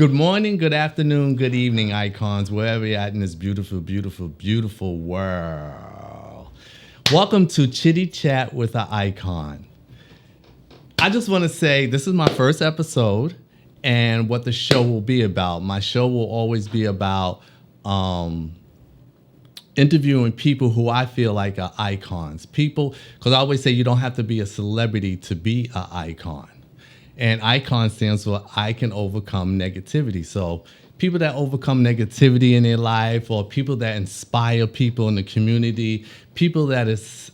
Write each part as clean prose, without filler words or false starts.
Good morning, good afternoon, good evening, icons, wherever you're at in this beautiful, beautiful, beautiful world. Welcome to Chitty Chat with an Icon. I just want to say this is my first episode and what the show will be about. My show will always be about interviewing people who I feel like are icons. People, because I always say you don't have to be a celebrity to be an icon. And icon stands for I can overcome negativity. So people that overcome negativity in their life, or people that inspire people in the community, people that is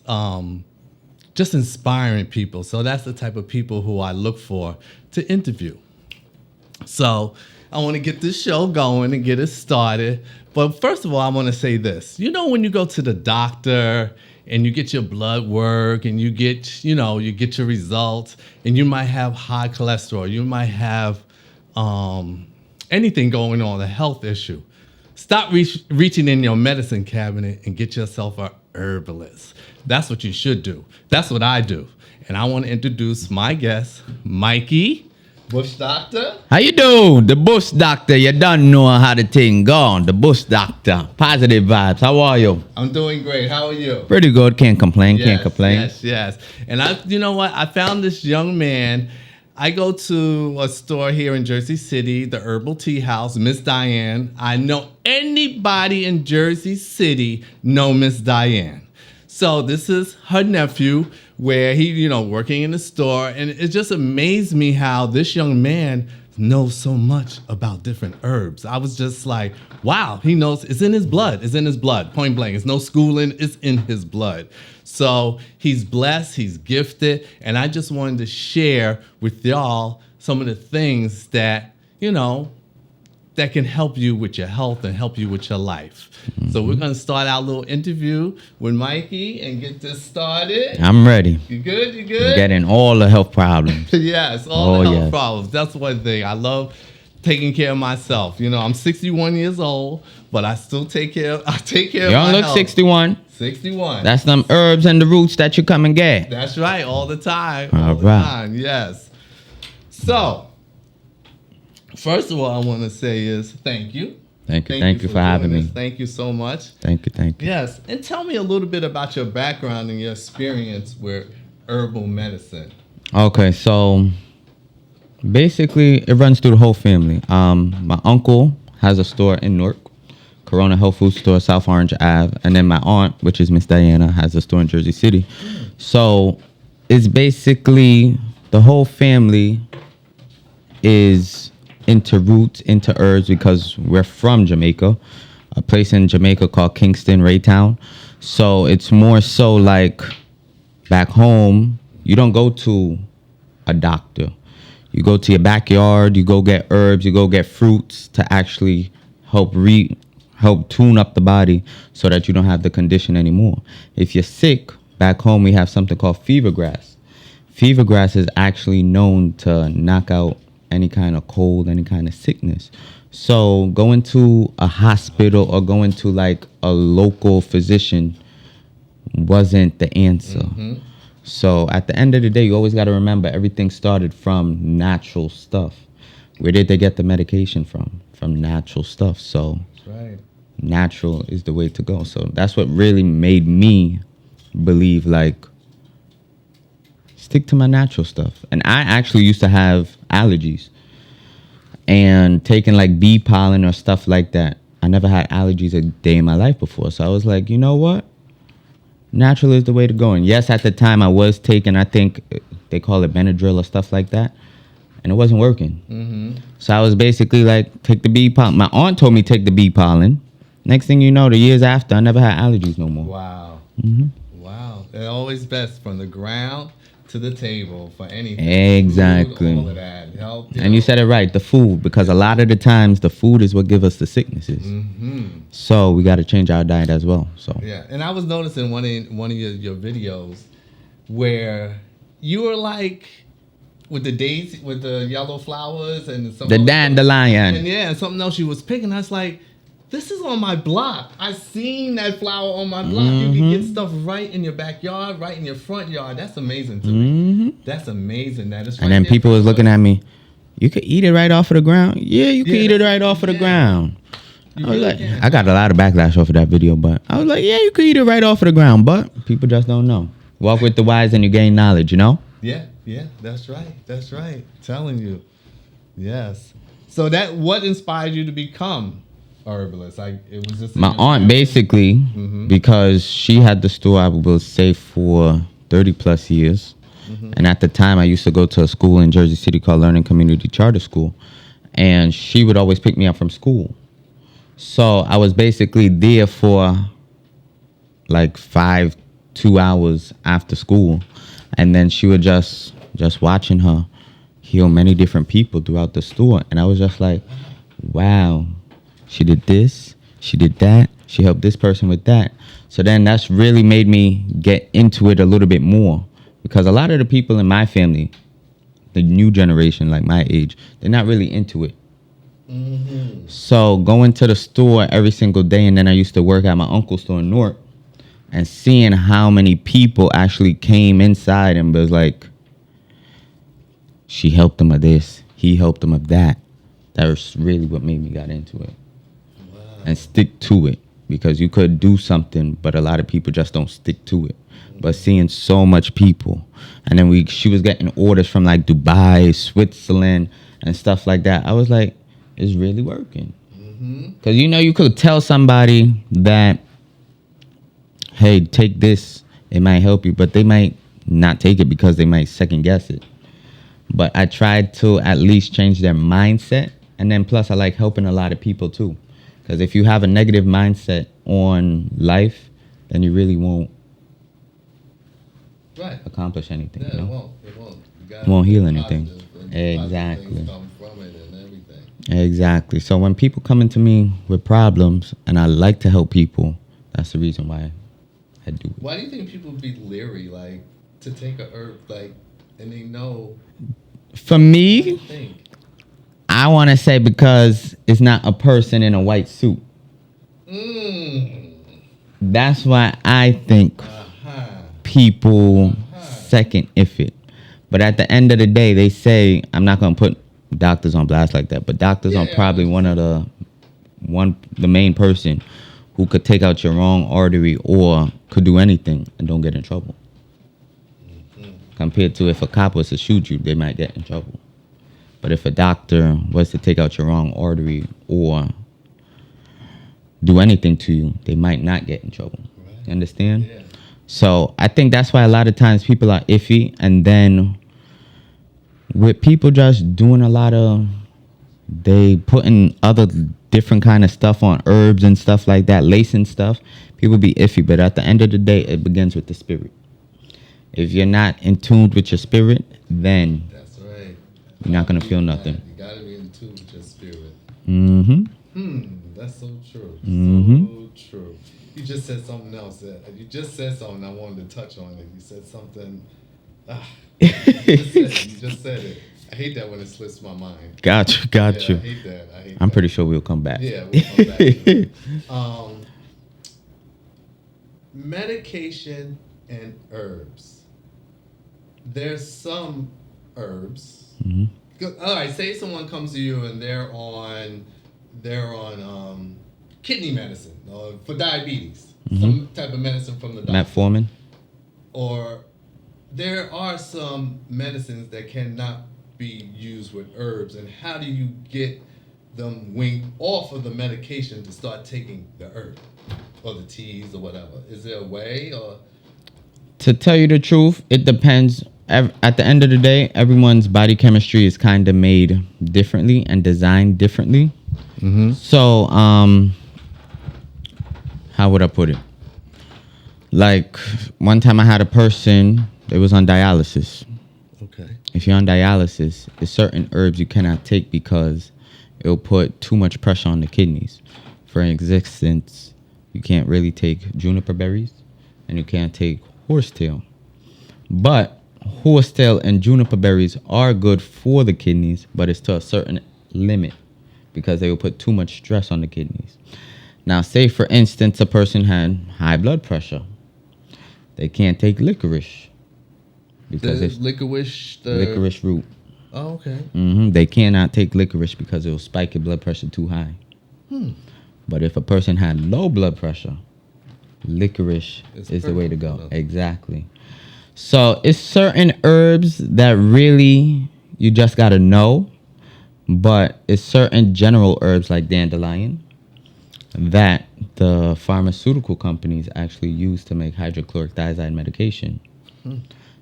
just inspiring people. So that's the type of people who I look for to interview. So I want to get this show going and get it started. But first of all, I want to say this. You know, when you go to the doctor and you get your blood work and you get your results, and you might have high cholesterol, you might have anything going on, a health issue. Stop reaching in your medicine cabinet and get yourself a herbalist. That's what you should do. That's what I do. And I want to introduce my guest, Mikey. Bush Doctor. How you doing? The Bush Doctor. You don't know how the thing gone. The Bush Doctor. Positive vibes. How are you? I'm doing great. How are you? Pretty good. Can't complain. Can't complain. Yes. And you know what? I found this young man. I go to a store here in Jersey City, the Herbal Tea House, Miss Diane. I know anybody in Jersey City know Miss Diane. So this is her nephew, where he, working in the store. And it just amazed me how this young man knows so much about different herbs. I was just like, wow, he knows. It's in his blood. It's in his blood, point blank. It's no schooling. It's in his blood. So he's blessed. He's gifted. And I just wanted to share with y'all some of the things that, that can help you with your health and help you with your life. Mm-hmm. So we're going to start our little interview with Mikey and get this started. I'm ready. You good? You good? Getting all the health problems. Yes, all the health problems. That's one thing. I love taking care of myself. I'm 61 years old, but I still take care of my health. You don't look 61. 61. That's them herbs and the roots that you come and get. That's right, all the time. All the right. time, yes. So, first of all, I want to say is thank you. Thank you for having me. Thank you so much. Thank you. Yes, and tell me a little bit about your background and your experience with herbal medicine. Okay, so basically it runs through the whole family. My uncle has a store in Newark, Corona Health Food Store, South Orange Ave, and then my aunt, which is Miss Diana, has a store in Jersey City. So it's basically the whole family is into roots, into herbs, because we're from Jamaica, a place in Jamaica called Kingston, Raytown. So it's more so like back home, you don't go to a doctor. You go to your backyard, you go get herbs, you go get fruits to actually help tune up the body so that you don't have the condition anymore. If you're sick, back home we have something called fever grass. Fever grass is actually known to knock out any kind of cold, any kind of sickness. So going to a hospital or going to like a local physician wasn't the answer. Mm-hmm. So at the end of the day, you always got to remember everything started from natural stuff. Where did they get the medication from? From natural stuff. So that's right. Natural is the way to go. So that's what really made me believe, like, stick to my natural stuff. And I actually used to have allergies, and taking like bee pollen or stuff like that. I never had allergies a day in my life before. So I was like, you know what? Natural is the way to go. And yes, at the time I was taking, I think they call it Benadryl or stuff like that, and it wasn't working. Mm-hmm. So I was basically like, take the bee pollen. My aunt told me take the bee pollen. Next thing you know, the years after, I never had allergies no more. Wow. Mm-hmm. Wow. They're always best from the ground to the table for anything. Exactly. Food, all of that. Help, and you said it right, the food, because a lot of the times the food is what gives us the sicknesses. Mm-hmm. So we got to change our diet as well. So yeah, and I was noticing one of your videos where you were like with the daisy, with the yellow flowers and the dandelion, and something else you was picking. I was like, this is on my block. I seen that flower on my block. Mm-hmm. You can get stuff right in your backyard, right in your front yard. That's amazing to me. That's amazing. That is. And then people was looking at me, you could eat it right off of the ground. Yeah, you could eat it right off of the ground. I was like, I got a lot of backlash off of that video, but I was like, yeah, you could eat it right off of the ground, but people just don't know. Walk with the wise and you gain knowledge, you know? Yeah, that's right. Telling you. Yes. So what inspired you to become a herbalist? Like, it was just My aunt, basically, because she had the store, I will say, for 30 plus years. And at the time, I used to go to a school in Jersey City called Learning Community Charter School. And she would always pick me up from school. So I was basically there for like 2 hours after school. And then she would just watching her heal many different people throughout the store. And I was just like, wow, she did this, she did that, she helped this person with that. So then that's really made me get into it a little bit more. Because a lot of the people in my family, the new generation, like my age, they're not really into it. So going to the store every single day, and then I used to work at my uncle's store in Newark, and seeing how many people actually came inside and was like, she helped them of this, he helped them of that. That was really what made me get into it. Wow. And stick to it, because you could do something, but a lot of people just don't stick to it. But seeing so much people, and then she was getting orders from like Dubai, Switzerland, and stuff like that. I was like, it's really working. Because you could tell somebody that, hey, take this, it might help you, but they might not take it because they might second guess it. But I tried to at least change their mindset. And then plus I like helping a lot of people too. Because if you have a negative mindset on life, then you really won't accomplish anything. Yeah, you know? It won't. It won't heal anything. Exactly. Exactly. So when people come into me with problems, and I like to help people, that's the reason why I do it. Why do you think people be leery, like, to take a herb, like, and they know? For me, I want to say because it's not a person in a white suit. That's why I think people second if it. But at the end of the day, they say, I'm not going to put doctors on blast like that, but doctors are probably the main person who could take out your wrong artery or could do anything and don't get in trouble. Compared to if a cop was to shoot you, they might get in trouble. But if a doctor was to take out your wrong artery or do anything to you, they might not get in trouble. You understand? Yeah. So I think that's why a lot of times people are iffy. And then with people just doing a lot of, they putting other different kind of stuff on herbs and stuff like that, lacing stuff, people be iffy. But at the end of the day, it begins with the spirit. If you're not in tune with your spirit, then that's right. You're not going to feel nothing. You got to be in tune with your spirit. That's so true. So true. You just said something else. You just said something I wanted to touch on it. You said something. You just said it. I hate that when it slips my mind. Got you. I hate that. I'm pretty sure we'll come back. Yeah, we'll come back to it. Medication and herbs. There's some herbs. All right, say someone comes to you and they're on kidney medicine for diabetes, some type of medicine from the doctor. Metformin. Or there are some medicines that cannot be used with herbs, and how do you get them weaned off of the medication to start taking the herb or the teas or whatever? Is there a way? Or to tell you the truth, it depends. At the end of the day, everyone's body chemistry is kind of made differently and designed differently. So, how would I put it? Like, one time I had a person, they was on dialysis. Okay. If you're on dialysis, there's certain herbs you cannot take because it'll put too much pressure on the kidneys. For instance, you can't really take juniper berries, and you can't take horsetail. But horsetail and juniper berries are good for the kidneys, but it's to a certain limit because they will put too much stress on the kidneys. Now, say for instance, a person had high blood pressure. They can't take licorice because it's licorice root. Oh, okay. They cannot take licorice because it will spike your blood pressure too high. But if a person had low blood pressure, licorice is the way to go. Exactly. So it's certain herbs that really you just got to know, but it's certain general herbs like dandelion that the pharmaceutical companies actually use to make hydrochloric thiazide medication.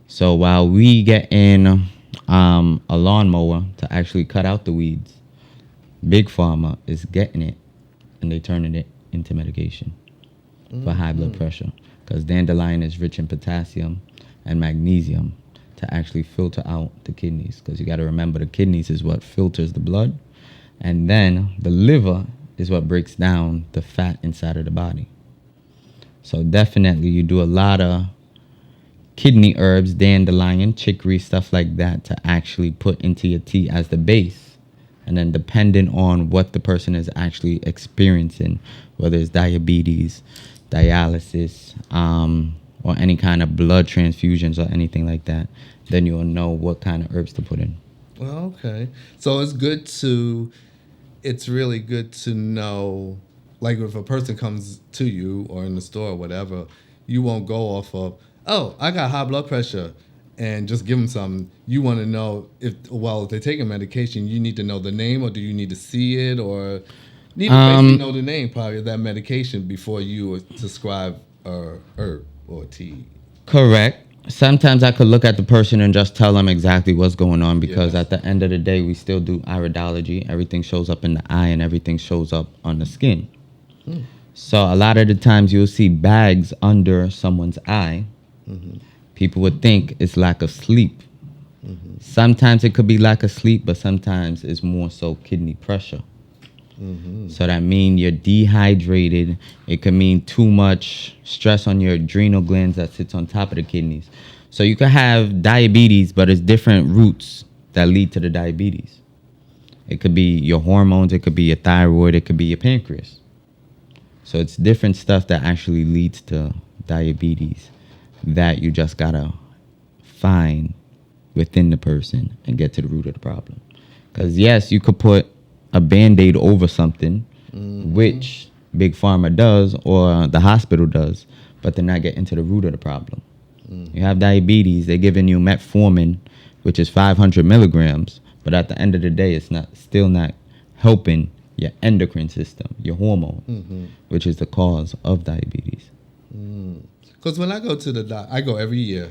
So while we get in a lawnmower to actually cut out the weeds, Big Pharma is getting it and they turning it into medication for high blood pressure, because dandelion is rich in potassium and magnesium to actually filter out the kidneys, because you got to remember the kidneys is what filters the blood, and then the liver is what breaks down the fat inside of the body. So definitely you do a lot of kidney herbs, dandelion, chicory, stuff like that to actually put into your tea as the base. And then depending on what the person is actually experiencing, whether it's diabetes, dialysis, or any kind of blood transfusions or anything like that, then you'll know what kind of herbs to put in. Well, okay. So it's really good to know, like if a person comes to you or in the store or whatever, you won't go off of, oh, I got high blood pressure, and just give them something. You want to know if they're taking medication, you need to know the name, or do you need to see it, or need to basically know the name probably of that medication before you prescribe a herb or tea. Correct. Sometimes I could look at the person and just tell them exactly what's going on, because at the end of the day, we still do iridology. Everything shows up in the eye and everything shows up on the skin. So a lot of the times you'll see bags under someone's eye. People would think it's lack of sleep. Sometimes it could be lack of sleep, but sometimes it's more so kidney pressure. So that means you're dehydrated. It could mean too much stress on your adrenal glands that sits on top of the kidneys. So you could have diabetes, but it's different roots that lead to the diabetes. It could be your hormones, it could be your thyroid, it could be your pancreas. So it's different stuff that actually leads to diabetes that you just gotta find within the person and get to the root of the problem. Because yes, you could put a Band-Aid over something, which Big Pharma does or the hospital does, but they're not getting to the root of the problem. You have diabetes, they're giving you metformin, which is 500 milligrams, but at the end of the day, it's still not helping your endocrine system, your hormone, which is the cause of diabetes. Because when I go to the doc, I go every year,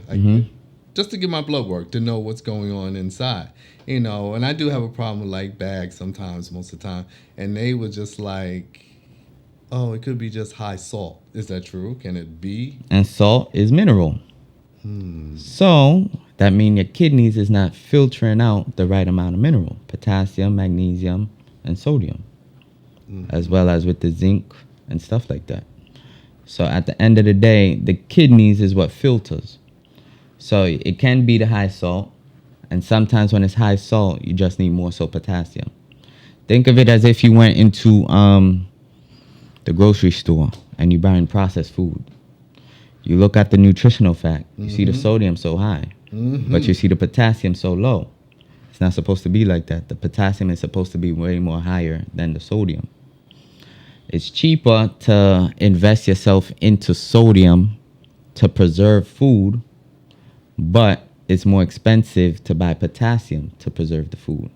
just to get my blood work, to know what's going on inside, and I do have a problem with like bags sometimes, most of the time, and they were just like, oh, it could be just high salt. Is that true? Can it be? And salt is mineral. So that means your kidneys is not filtering out the right amount of mineral, potassium, magnesium, and sodium, as well as with the zinc and stuff like that. So at the end of the day, the kidneys is what filters. So it can be the high salt, and sometimes when it's high salt, you just need more so potassium. Think of it as if you went into the grocery store and you buying processed food. You look at the nutritional fact. You see the sodium so high, but you see the potassium so low. It's not supposed to be like that. The potassium is supposed to be way more higher than the sodium. It's cheaper to invest yourself into sodium to preserve food, but it's more expensive to buy potassium to preserve the food.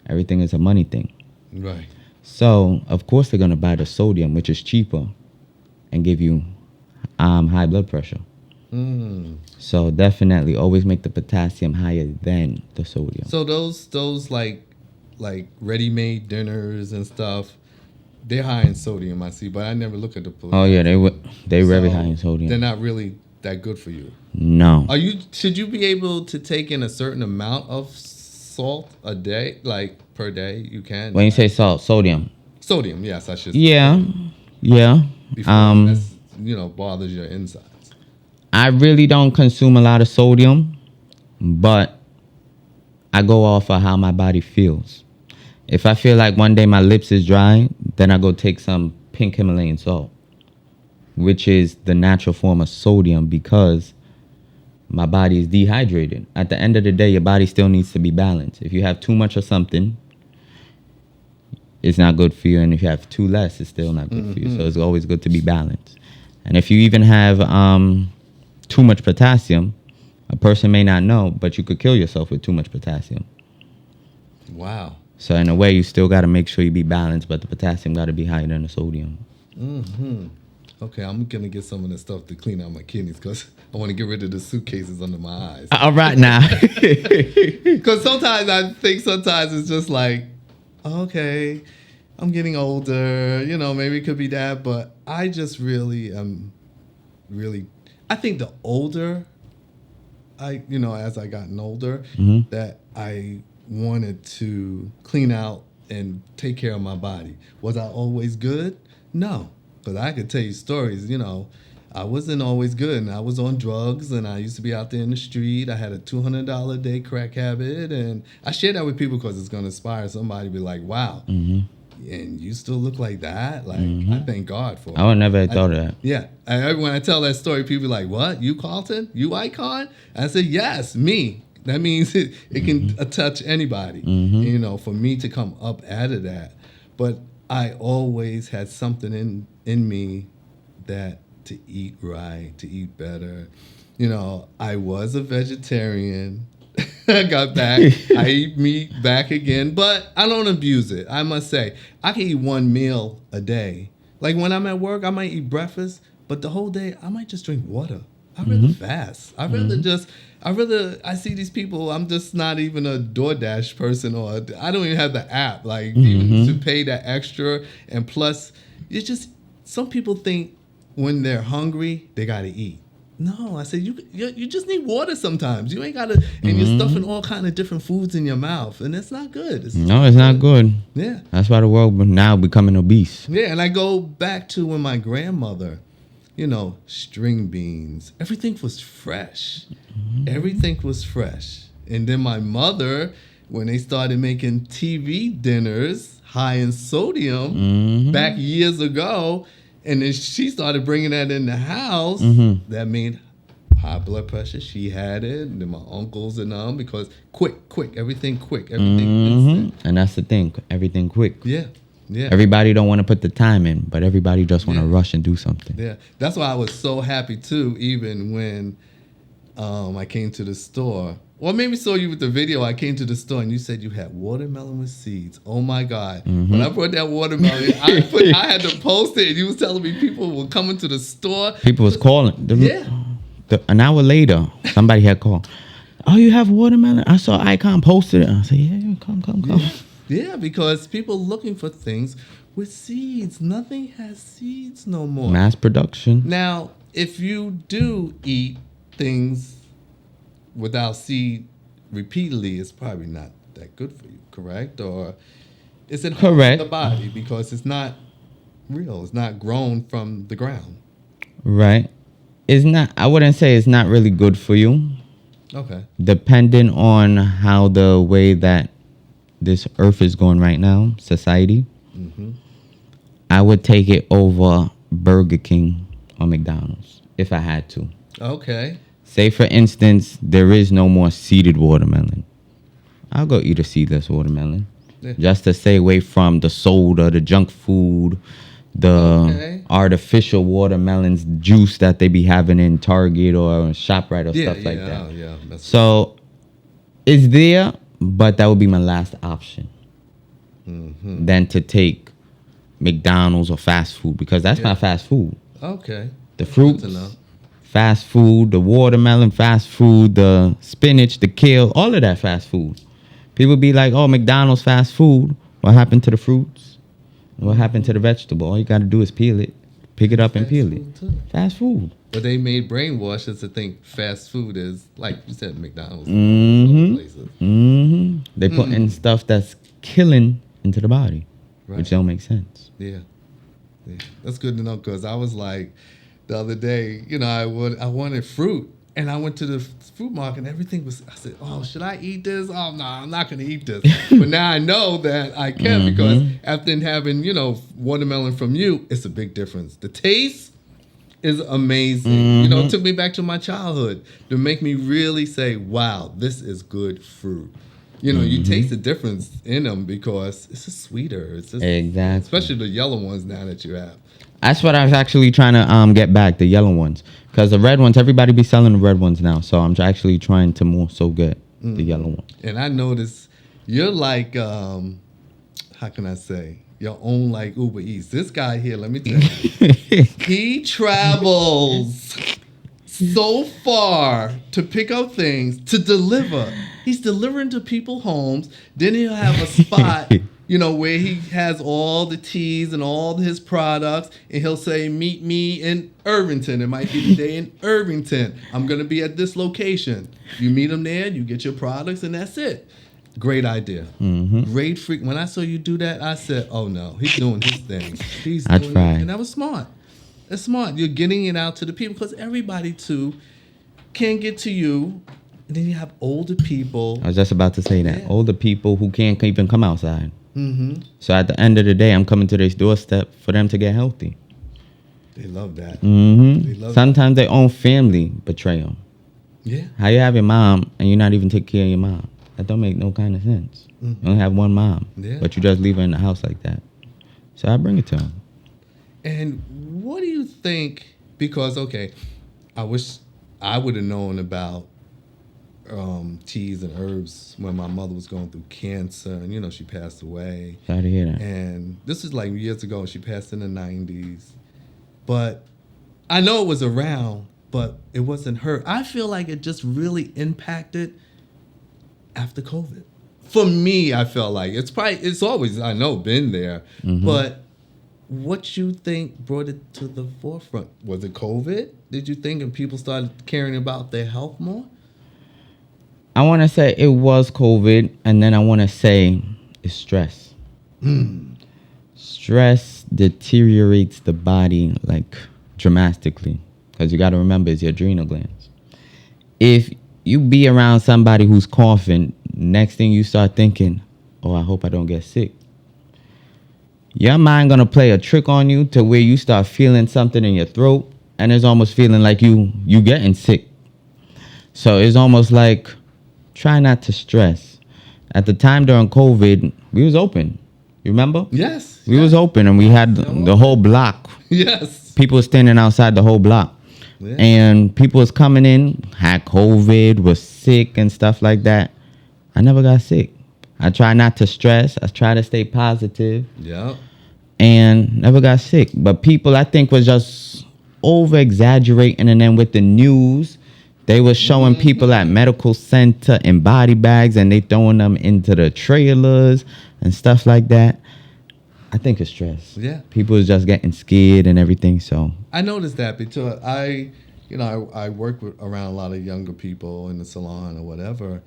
Everything is a money thing. Right. So, of course, they're going to buy the sodium, which is cheaper, and give you high blood pressure. So definitely always make the potassium higher than the sodium. So those like ready-made dinners and stuff, they're high in sodium, I see, but I never look at the food. Oh yeah, they're very high in sodium. They're not really that good for you. No. Should you be able to take in a certain amount of salt a day, like per day? You can. When you say salt, sodium. Sodium, yes, I should. Yeah. Before that's, bothers your insides. I really don't consume a lot of sodium, but I go off of how my body feels. If I feel like one day my lips is dry, then I go take some pink Himalayan salt, which is the natural form of sodium, because my body is dehydrated. At the end of the day, your body still needs to be balanced. If you have too much of something, it's not good for you. And if you have too less, it's still not good for you. So it's always good to be balanced. And if you even have too much potassium, a person may not know, but you could kill yourself with too much potassium. Wow. So in a way, you still got to make sure you be balanced, but the potassium got to be higher than the sodium. Okay, I'm going to get some of this stuff to clean out my kidneys because I want to get rid of the suitcases under my eyes. All right now. Because sometimes I think it's just like, okay, I'm getting older, maybe it could be that, but I just really I think the older as I gotten older, that I wanted to clean out and take care of my body. Was I always good? No, because I could tell you stories, I wasn't always good, and I was on drugs, and I used to be out there in the street. I had a $200 a day crack habit, and I share that with people because it's going to inspire somebody to be like, wow, and you still look like that? Like, I thank God for it. I would never have thought of that. Yeah. When I tell that story, people be like, what? You Carlton? You Icon? I said, yes, me. That means it can touch anybody, for me to come up out of that. But I always had something in me that to eat right, to eat better. I was a vegetarian. I got back. I eat meat back again, but I don't abuse it. I must say, I can eat one meal a day. Like when I'm at work, I might eat breakfast, but the whole day, I might just drink water. I'd rather fast. I see these people, I'm just not even a DoorDash person, or I don't even have the app, like even to pay that extra. And plus, it's just, some people think when they're hungry, they got to eat. No, I said, you just need water sometimes. You ain't got to, and you're stuffing all kind of different foods in your mouth, and it's not good. It's not good. Yeah. That's why the world now becoming obese. Yeah, and I go back to when my grandmother, string beans, everything was fresh. Everything was fresh. And then my mother, when they started making TV dinners high in sodium back years ago, and then she started bringing that in the house, that means high blood pressure. She had it, and then my uncles and them, because quick, everything instant. And that's the thing, everything quick. Yeah. Everybody don't want to put the time in, but everybody just want to rush and do something. Yeah, that's why I was so happy too, even when I came to the store. Well, maybe saw you with the video. I came to the store and you said you had watermelon with seeds. Oh my God. When I brought that watermelon, I had to post it, and you was telling me people were coming to the store. People was calling. An hour later, somebody had called. Oh, you have watermelon? I saw Icon posted it. I said, yeah, come. Yeah, because people looking for things with seeds. Nothing has seeds no more. Mass production. Now, if you do eat things without seed repeatedly, it's probably not that good for you, correct? Or is it correct the body because it's not real? It's not grown from the ground. Right. It's not. I wouldn't say it's not really good for you. Okay. Depending on how the way that this earth is going right now, society, I would take it over Burger King or McDonald's if I had to. Okay. Say, for instance, there is no more seeded watermelon. I'll go eat a seedless watermelon. Yeah. Just to stay away from the soda, the junk food, the artificial watermelons juice that they be having in Target or ShopRite or stuff like that. Yeah. So it's there, but that would be my last option. Than to take McDonald's or fast food, because that's not fast food. Okay. The fruits, fast food, the watermelon, fast food, the spinach, the kale, all of that fast food. People be like, oh, McDonald's fast food. What happened to the fruits? What happened to the vegetable? All you got to do is peel it, pick it up and peel it. Fast food. But they made brainwashes to think fast food is, like you said, McDonald's. And places. They put in stuff that's killing into the body, which don't make sense. Yeah. That's good to know, because I was like, the other day, I wanted fruit, and I went to the fruit market, and everything was, I said, oh, should I eat this? Oh, no, I'm not going to eat this. But now I know that I can, because after having, watermelon from you, it's a big difference. The taste, is amazing. You know, it took me back to my childhood to make me really say, wow, this is good fruit. You know, you taste the difference in them because it's just sweeter. It's just, Exactly. especially the yellow ones now that you have. That's what I was actually trying to get back, the yellow ones. Because the red ones, everybody be selling the red ones now. So I'm actually trying to more so get the yellow ones. And I noticed you're like, how can I say, your own like Uber Eats. This guy here, let me tell you, he travels so far to pick up things, to deliver. He's delivering to people's homes. Then he'll have a spot, you know, where he has all the teas and all his products. And he'll say, meet me in Irvington. It might be the day in Irvington. I'm going to be at this location. You meet him there, you get your products, and that's it. Great idea. Great freak. When I saw you do that, I said, oh no, he's doing his thing. He's doing it. And that was smart. That's smart. You're getting it out to the people because everybody too can get to you. And then you have older people. I was just about to say that. Older people who can't even come outside. So at the end of the day, I'm coming to this doorstep for them to get healthy. They love that. They love Sometimes their own family betray them. Yeah. How you have your mom and you're not even taking care of your mom? That don't make no kind of sense. You only have one mom, but you just leave her in the house like that. So I bring it to them. And what do you think? Because, okay, I wish I would have known about teas and herbs when my mother was going through cancer. And, you know, she passed away. Sorry to hear that. And this was like years ago. She passed in the 90s. But I know it was around, but it wasn't her. I feel like it just really impacted after COVID. For me, I felt like it's always, I know, been there. But what you think brought it to the forefront? Was it COVID? Did you think and people started caring about their health more? I want to say it was COVID, and then I want to say it's stress. Stress deteriorates the body like dramatically because you got to remember it's your adrenal glands. If you be around somebody who's coughing, next thing you start thinking, oh, I hope I don't get sick. Your mind gonna play a trick on you to where you start feeling something in your throat, and it's almost feeling like you getting sick. So it's almost like try not to stress. At the time during COVID, we was open. You remember? Yes. We was open, and we had the whole block. Yes. People was standing outside the whole block. Yeah. And people was coming in, had COVID, was sick and stuff like that. I never got sick. I try not to stress. I try to stay positive. Yeah. And never got sick. But people, I think, was just over-exaggerating. And then with the news, they were showing people at medical center in body bags, and they throwing them into the trailers and stuff like that. I think it's stress. Yeah. People is just getting scared and everything, so. I noticed that because I work around a lot of younger people in the salon or whatever,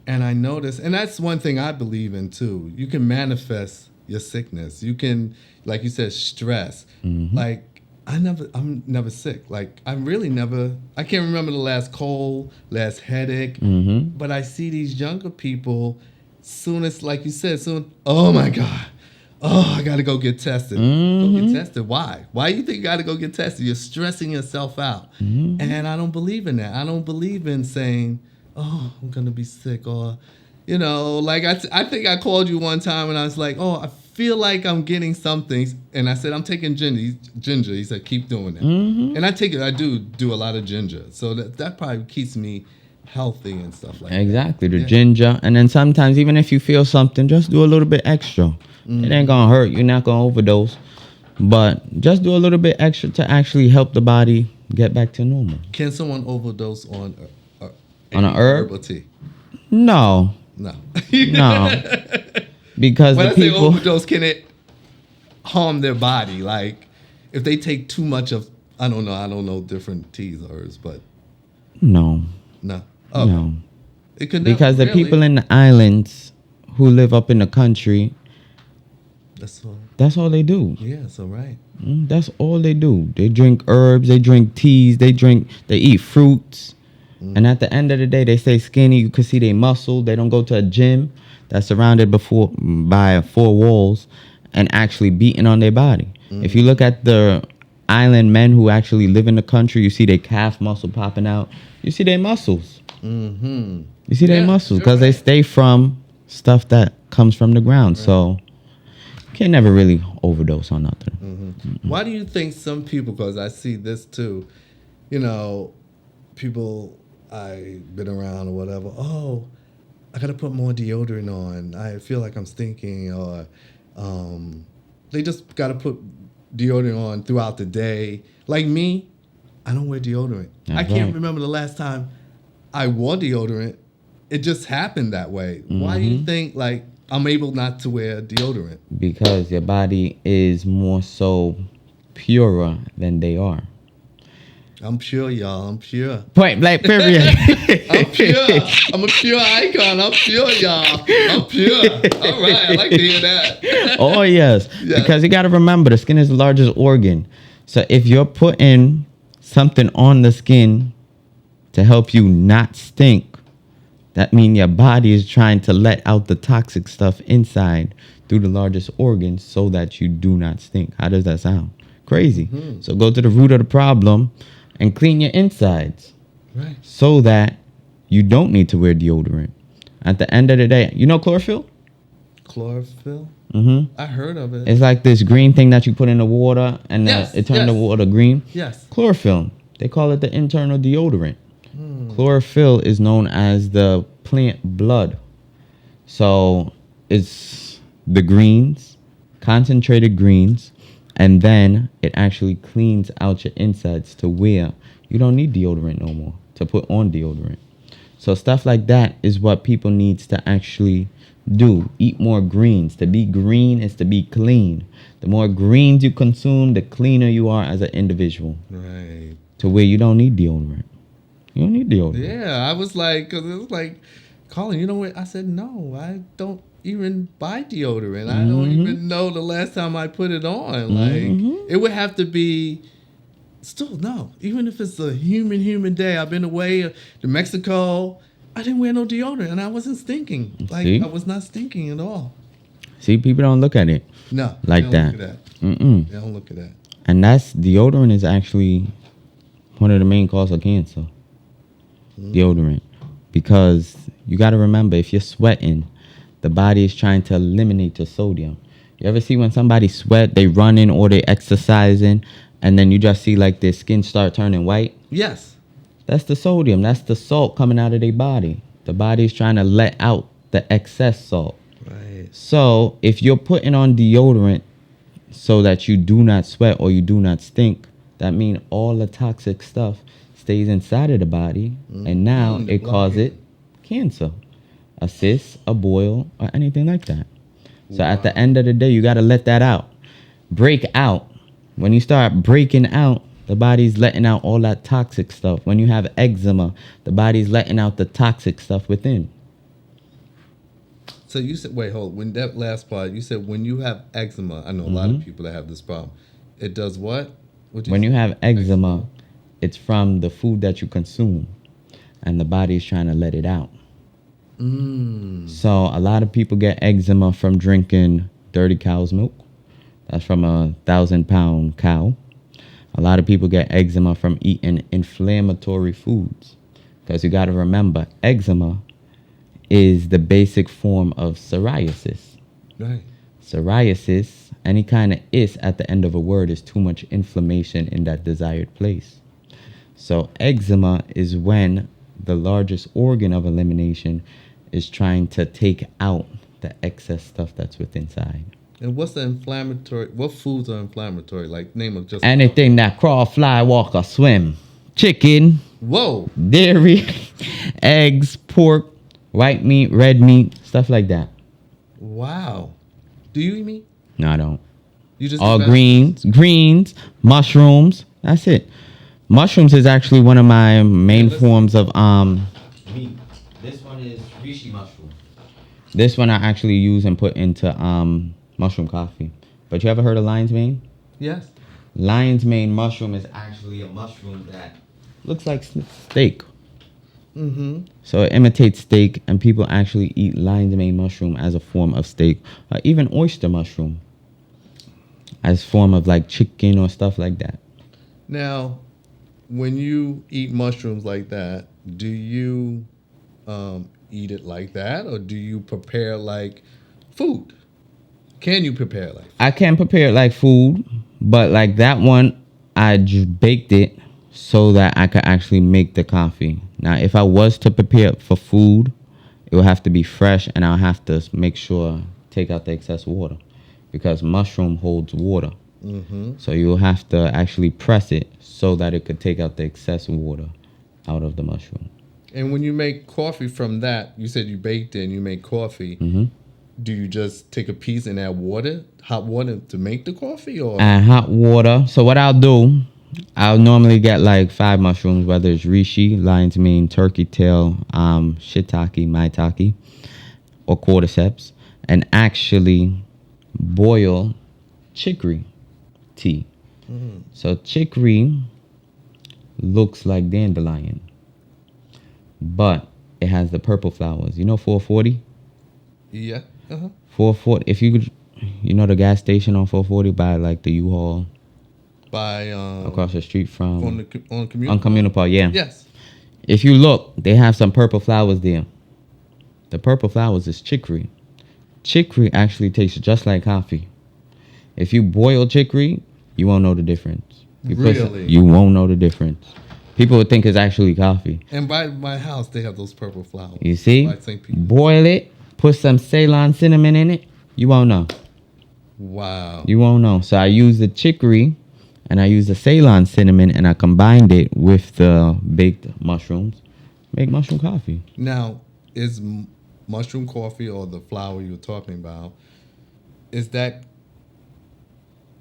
and I noticed, and that's one thing I believe in too. You can manifest your sickness. You can, like you said, stress. Like I'm never sick. Like I can't remember the last cold, last headache. But I see these younger people, soon as, like you said, oh my God. Oh, I got to go get tested. Go get tested. Why? Why do you think you got to go get tested? You're stressing yourself out. And I don't believe in that. I don't believe in saying, oh, I'm going to be sick. Or, you know, like I think I called you one time and I was like, oh, I feel like I'm getting something. And I said, I'm taking ginger. He said, keep doing that. And I take it. I do a lot of ginger. So that probably keeps me healthy and stuff like that. Exactly. The ginger. And then sometimes even if you feel something, just do a little bit extra. It ain't gonna hurt. You're not gonna overdose, but just do a little bit extra to actually help the body get back to normal. Can someone overdose on an herb? Herbal tea? No. Because when the I people say overdose, can it harm their body? Like if they take too much of, I don't know different teas or herbs, but no. Oh, no. It could because the people in the islands who live up in the country. That's all they do. Yeah, so right. That's all they do. They drink herbs, they drink teas, they eat fruits. And at the end of the day, they stay skinny. You can see they muscle. They don't go to a gym that's surrounded by 4 walls and actually beating on their body. If you look at the island men who actually live in the country, you see their calf muscle popping out. You see their muscles. Mm-hmm. You see their muscles because they stay from stuff that comes from the ground. Right. So you can never really overdose on nothing. Mm-hmm. Why do you think some people, because I see this too, you know, people I've been around or whatever, oh, I got to put more deodorant on. I feel like I'm stinking, or they just got to put deodorant on throughout the day. Like me, I don't wear deodorant. That's I can't right. remember the last time I wore deodorant. It just happened that way. Mm-hmm. Why do you think like I'm able not to wear deodorant? Because your body is more so purer than they are. I'm pure, y'all. I'm pure. Point blank, period. I'm pure. I'm a pure icon. I'm pure, y'all. I'm pure. All right. I like to hear that. Oh, yes. Because you got to remember, the skin is the largest organ. So if you're putting something on the skin to help you not stink, that means your body is trying to let out the toxic stuff inside through the largest organ so that you do not stink. How does that sound? Crazy. Mm-hmm. So go to the root of the problem and clean your insides. Right. So that you don't need to wear deodorant. At the end of the day, you know chlorophyll? Chlorophyll? Mm-hmm. I heard of it. It's like this green thing that you put in the water and it turns the water green. Yes. Chlorophyll. They call it the internal deodorant. Chlorophyll is known as the plant blood. So it's the greens, concentrated greens, and then it actually cleans out your insides to where you don't need deodorant no more to put on deodorant. So stuff like that is what people needs to actually do. Eat more greens. To be green is to be clean. The more greens you consume, the cleaner you are as an individual. Right. To where you don't need deodorant. You don't need deodorant. Yeah, I was like, because it was like, Colin, you know what? I said, no, I don't even buy deodorant. I don't even know the last time I put it on. Like, it would have to be, still, no. Even if it's a humid day, I've been away to Mexico, I didn't wear no deodorant, and I wasn't stinking. Like, I was not stinking at all. See, people don't look at it. No. Like they don't that. Look at that. They don't look at that. And deodorant is actually one of the main causes of cancer. Deodorant. Because you got to remember, if you're sweating, the body is trying to eliminate the sodium. You ever see when somebody sweat, they running or they exercising, and then you just see like their skin start turning white? Yes. That's the sodium. That's the salt coming out of their body. The body is trying to let out the excess salt. Right. So if you're putting on deodorant so that you do not sweat or you do not stink, that means all the toxic stuff stays inside of the body, and now it causes cancer, a cyst, a boil, or anything like that. So at the end of the day, you got to let that out. Break out. When you start breaking out, the body's letting out all that toxic stuff. When you have eczema, the body's letting out the toxic stuff within. So you said, wait, hold. When that last part, you said when you have eczema, I know a lot of people that have this problem. It does what? When you have eczema, it's from the food that you consume, and the body is trying to let it out. So a lot of people get eczema from drinking dirty cow's milk. That's from a 1,000-pound cow. A lot of people get eczema from eating inflammatory foods, because you got to remember, eczema is the basic form of psoriasis. Right. Psoriasis, any kind of is at the end of a word, is too much inflammation in that desired place. So eczema is when the largest organ of elimination is trying to take out the excess stuff that's within inside. And what's the inflammatory? What foods are inflammatory? Like name of just anything that crawl, fly, walk, or swim. Chicken. Whoa. Dairy, eggs, pork, white meat, red meat, stuff like that. Wow. Do you eat meat? No, I don't. You just all greens, mushrooms. That's it. Mushrooms is actually one of my main forms of meat. This one is reishi mushroom. This one I actually use and put into mushroom coffee. But you ever heard of lion's mane? Yes. Lion's mane mushroom is actually a mushroom that looks like steak. So it imitates steak, and people actually eat lion's mane mushroom as a form of steak, or even oyster mushroom as form of like chicken or stuff like that. Now, when you eat mushrooms like that, do you eat it like that, or do you prepare like food? Can you prepare like food? I can prepare it like food, but like that one, I baked it so that I could actually make the coffee. Now, if I was to prepare it for food, it would have to be fresh, and I'll have to make sure take out the excess water because mushroom holds water. So you'll have to actually press it so that it could take out the excess water out of the mushroom. And when you make coffee from that, you said you baked it and you make coffee. Do you just take a piece and add water, hot water, to make the coffee, or And hot water. So what I'll do, I'll normally get like 5 mushrooms, whether it's reishi, lion's mane, turkey tail, shiitake, maitake, or cordyceps, and actually boil chicory tea. So chicory looks like dandelion, but it has the purple flowers. You know 440? yeah, 440. If you could, you know the gas station on 440 by like the U-Haul by across the street from on community. on Communal Park, yeah. Yes. If you look, they have some purple flowers there. The purple flowers is chicory. Chicory actually tastes just like coffee. If you boil chicory, you won't know the difference. Really? You won't know the difference. People would think it's actually coffee. And by my house, they have those purple flowers. You see? By St. Peter. Boil it, put some Ceylon cinnamon in it, you won't know. Wow. You won't know. So I use the chicory and I use the Ceylon cinnamon and I combined it with the baked mushrooms. Make mushroom coffee. Now, is mushroom coffee, or the flower you're talking about, is that,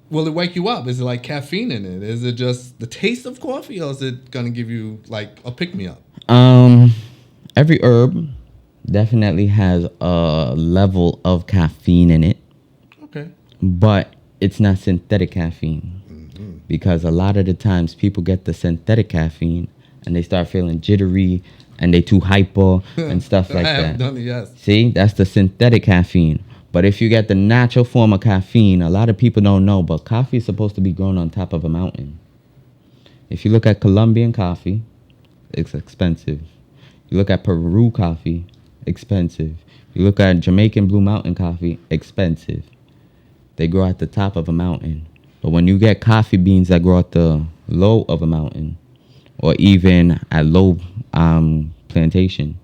will it wake you up? Is it like caffeine in it? Is it just the taste of coffee, or is it going to give you like a pick-me-up? Every herb definitely has a level of caffeine in it, Okay. but it's not synthetic caffeine. Because a lot of the times people get the synthetic caffeine and they start feeling jittery and they too hyper and stuff like I have that. done it, yes. See, that's the synthetic caffeine. But if you get the natural form of caffeine, a lot of people don't know, but coffee is supposed to be grown on top of a mountain. If you look at Colombian coffee, it's expensive. You look at Peru coffee, expensive. You look at Jamaican Blue Mountain coffee, expensive. They grow at the top of a mountain. But when you get coffee beans that grow at the low of a mountain, or even at low plantation,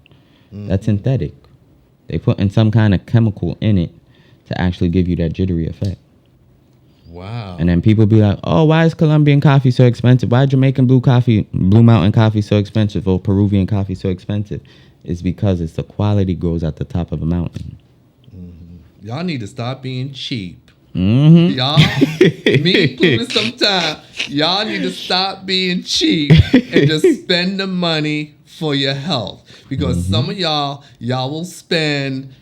that's synthetic. They put in some kind of chemical in it to actually give you that jittery effect. Wow. And then people be like, oh, why is Colombian coffee so expensive? Why is Jamaican Blue Mountain coffee so expensive, or Peruvian coffee so expensive? It's because it's the quality grows at the top of a mountain. Y'all need to stop being cheap. Mm-hmm. Y'all, me included sometimes, y'all need to stop being cheap and just spend the money for your health. Because some of y'all will spend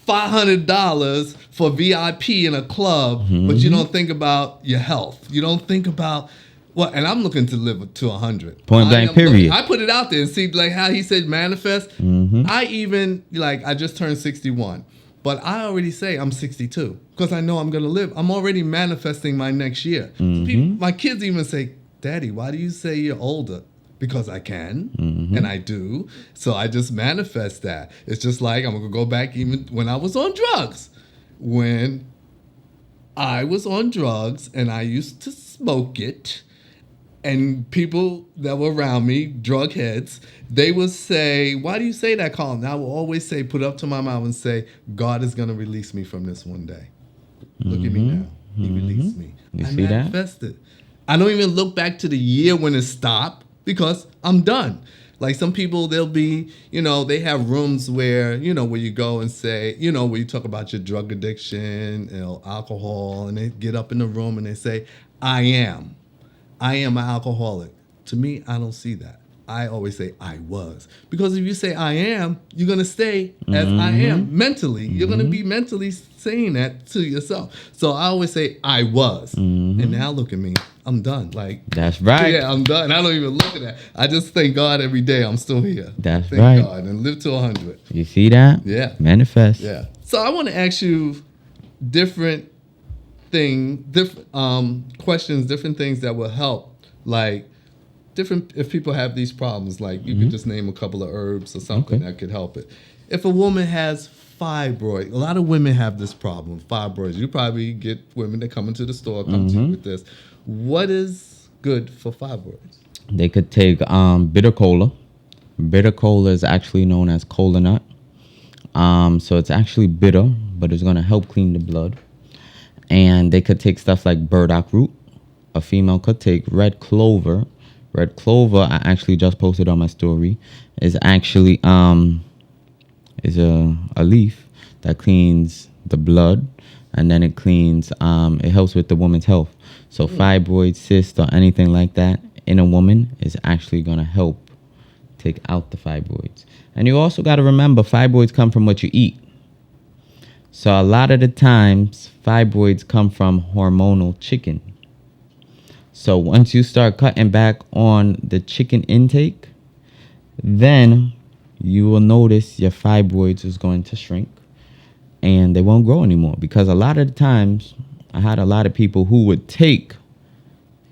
$500 for VIP in a club, but you don't think about your health. You don't think about, well, and I'm looking to live to 100. Point blank, period. I put it out there and see like how he said manifest. I even, like, I just turned 61. But I already say I'm 62 because I know I'm going to live. I'm already manifesting my next year. My kids even say, Daddy, why do you say you're older? Because I can, and I do. So I just manifest that. It's just like I'm going to go back even when I was on drugs. When I was on drugs and I used to smoke it, and people that were around me, drug heads, they would say, why do you say that, Colin? I will always say, put up to my mouth and say, God is going to release me from this one day. Look at me now. He released me. You I see that? manifested. I don't even look back to the year when it stopped because I'm done. Like some people, they'll be, they have rooms where, where you go and say, where you talk about your drug addiction, alcohol, and they get up in the room and they say, I am an alcoholic. To me, I don't see that. I always say I was. Because if you say I am, you're going to stay as I am mentally. You're going to be mentally saying that to yourself. So I always say I was. And now look at me. I'm done. Like, that's right. Yeah, I'm done. I don't even look at that. I just thank God every day I'm still here. That's thank right. God and live to 100. You see that? Yeah. Manifest. Yeah. So I want to ask you different questions, different things that will help, like different, if people have these problems, like you could just name a couple of herbs or something that could help it. If a woman has fibroid, a lot of women have this problem, fibroids. You probably get women that come into the store, come to you with this. What is good for fibroids? They could take bitter cola. Bitter cola is actually known as cola nut. So it's actually bitter, but it's going to help clean the blood. And they could take stuff like burdock root. A female could take red clover. Red clover, I actually just posted on my story, is actually is a leaf that cleans the blood, and then it cleans, it helps with the woman's health. So fibroid, cyst, or anything like that in a woman is actually going to help take out the fibroids. And you also got to remember, fibroids come from what you eat. So a lot of the times, fibroids come from hormonal chicken. So once you start cutting back on the chicken intake, then you will notice your fibroids is going to shrink and they won't grow anymore. Because a lot of the times, I had a lot of people who would take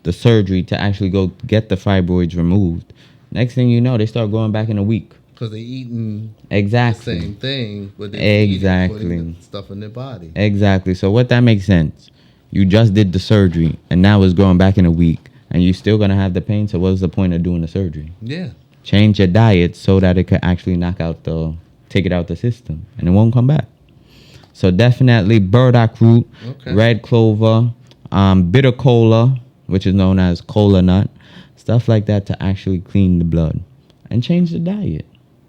the surgery to actually go get the fibroids removed. Next thing you know, they start growing back in a week. Because they're eating the same thing, but they're putting stuff in their body. Exactly. So what that makes sense. You just did the surgery, and now it's growing back in a week, and you're still going to have the pain, so what's the point of doing the surgery? Yeah. Change your diet so that it could actually take it out the system, and it won't come back. So definitely burdock root, red clover, bitter cola, which is known as cola nut, stuff like that to actually clean the blood, and change the diet.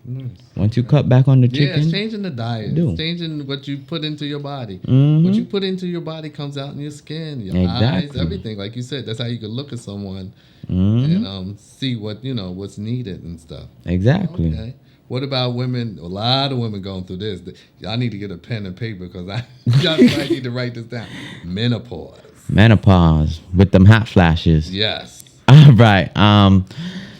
Nice. Once you cut back on the chicken. Yeah, it's changing the diet. It's changing what you put into your body. What you put into your body comes out in your skin, your eyes, everything. Like you said, that's how you can look at someone and see what's needed and stuff. Exactly. Okay. What about women? A lot of women going through this. Y'all need to get a pen and paper because y'all might need to write this down. Menopause with them hot flashes. Yes. All right.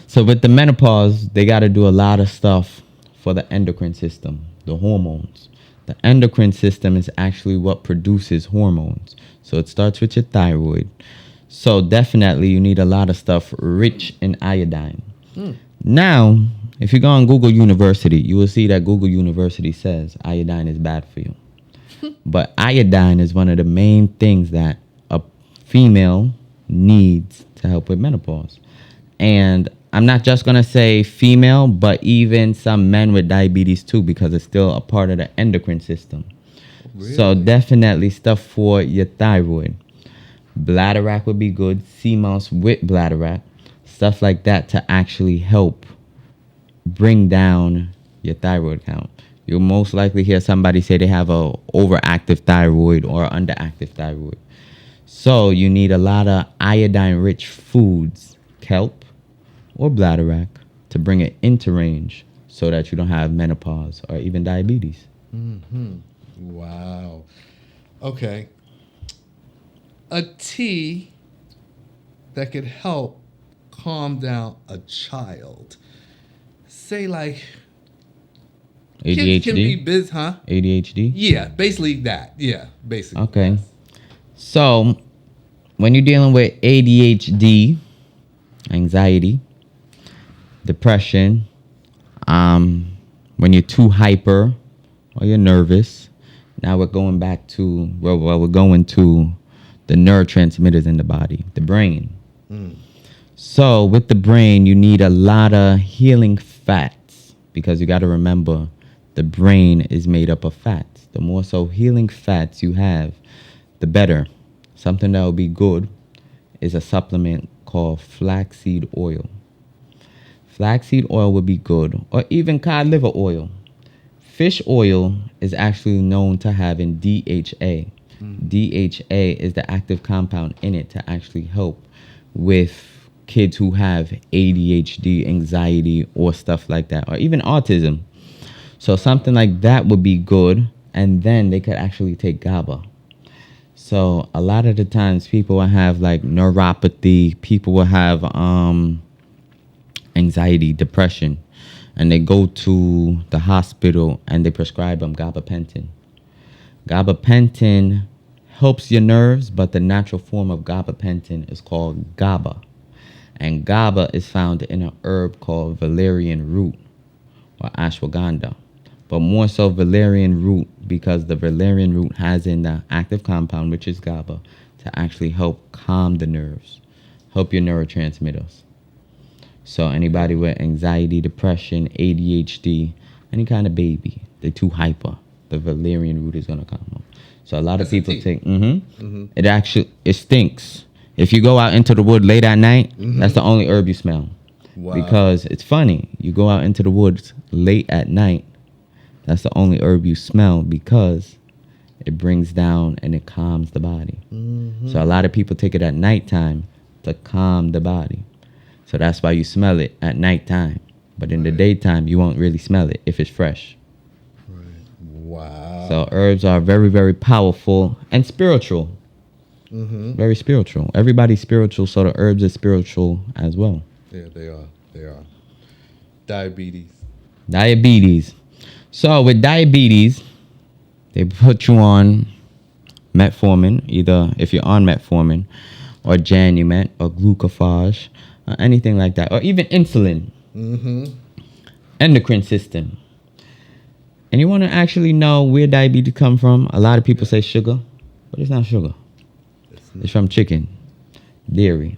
So with the menopause, they got to do a lot of stuff for the endocrine system, the hormones. The endocrine system is actually what produces hormones. So it starts with your thyroid. So definitely you need a lot of stuff rich in iodine. Now, if you go on Google University, you will see that Google University says iodine is bad for you. But iodine is one of the main things that a female needs to help with menopause. And I'm not just going to say female, but even some men with diabetes too, because it's still a part of the endocrine system. Really? So definitely stuff for your thyroid. Bladderwrack would be good. Sea moss with bladderwrack. Stuff like that to actually help bring down your thyroid count. You'll most likely hear somebody say they have a overactive thyroid or underactive thyroid. So you need a lot of iodine-rich foods, kelp or bladderwrack, to bring it into range so that you don't have menopause or even diabetes. Wow. Okay. A tea that could help calm down a child. Say like ADHD? Kids can be busy, huh? ADHD? Yeah, basically that. Yeah, basically. Okay. So when you're dealing with ADHD, anxiety, depression, when you're too hyper or you're nervous, now we're going back to we're going to the neurotransmitters in the body, the brain. So with the brain, you need a lot of healing fats, because you got to remember the brain is made up of fats. The more so healing fats you have, the better. Something that will be good is a supplement called flaxseed oil. Flaxseed oil would be good, or even cod liver oil. Fish oil is actually known to having DHA. DHA is the active compound in it to actually help with kids who have ADHD, anxiety, or stuff like that, or even autism. So something like that would be good, and then they could actually take GABA. So a lot of the times people will have like neuropathy, people will have anxiety, depression, and they go to the hospital and they prescribe them gabapentin. Gabapentin helps your nerves, but the natural form of gabapentin is called GABA. And GABA is found in an herb called valerian root or ashwagandha. But more so valerian root, because the valerian root has in the active compound, which is GABA, to actually help calm the nerves, help your neurotransmitters. So anybody with anxiety, depression, ADHD, any kind of baby, they're too hyper, the valerian root is going to calm them. So a lot of people take, it stinks. If you go out into the wood late at night, that's the only herb you smell. Wow. Because it's funny, you go out into the woods late at night, that's the only herb you smell, because it brings down and it calms the body. So a lot of people take it at nighttime to calm the body. So that's why you smell it at nighttime. But in the daytime, you won't really smell it if it's fresh. Right. Wow. So herbs are very, very powerful and spiritual. Very spiritual. Everybody's spiritual, so the herbs are spiritual as well. Yeah, they are. They are. Diabetes. So with diabetes, they put you on metformin, either if you're on metformin or Janumet or glucophage or anything like that, or even insulin. Endocrine system. And you want to actually know where diabetes come from? A lot of people say sugar, but it's not sugar. It's from chicken, dairy,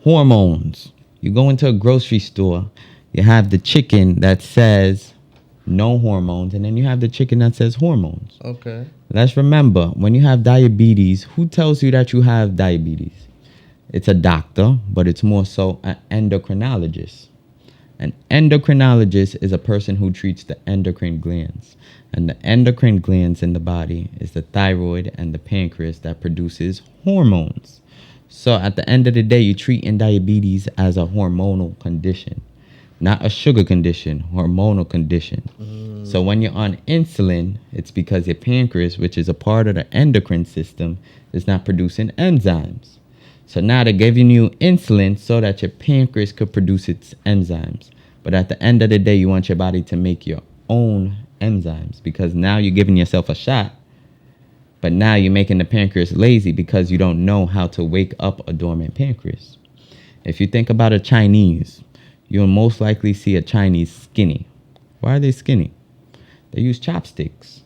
hormones. You go into a grocery store, you have the chicken that says no hormones, and then you have the chicken that says hormones. Okay. Let's remember, when you have diabetes, who tells you that you have diabetes? It's a doctor, but it's more so an endocrinologist. An endocrinologist is a person who treats the endocrine glands. And the endocrine glands in the body is the thyroid and the pancreas that produces hormones. So at the end of the day, you're treating diabetes as a hormonal condition, not a sugar condition, hormonal condition. So when you're on insulin, it's because your pancreas, which is a part of the endocrine system, is not producing enzymes. So now they're giving you insulin so that your pancreas could produce its enzymes. But at the end of the day, you want your body to make your own enzymes, because now you're giving yourself a shot, but now you're making the pancreas lazy because you don't know how to wake up a dormant pancreas. If you think about a Chinese, you'll most likely see a Chinese skinny. Why are they skinny? They use chopsticks.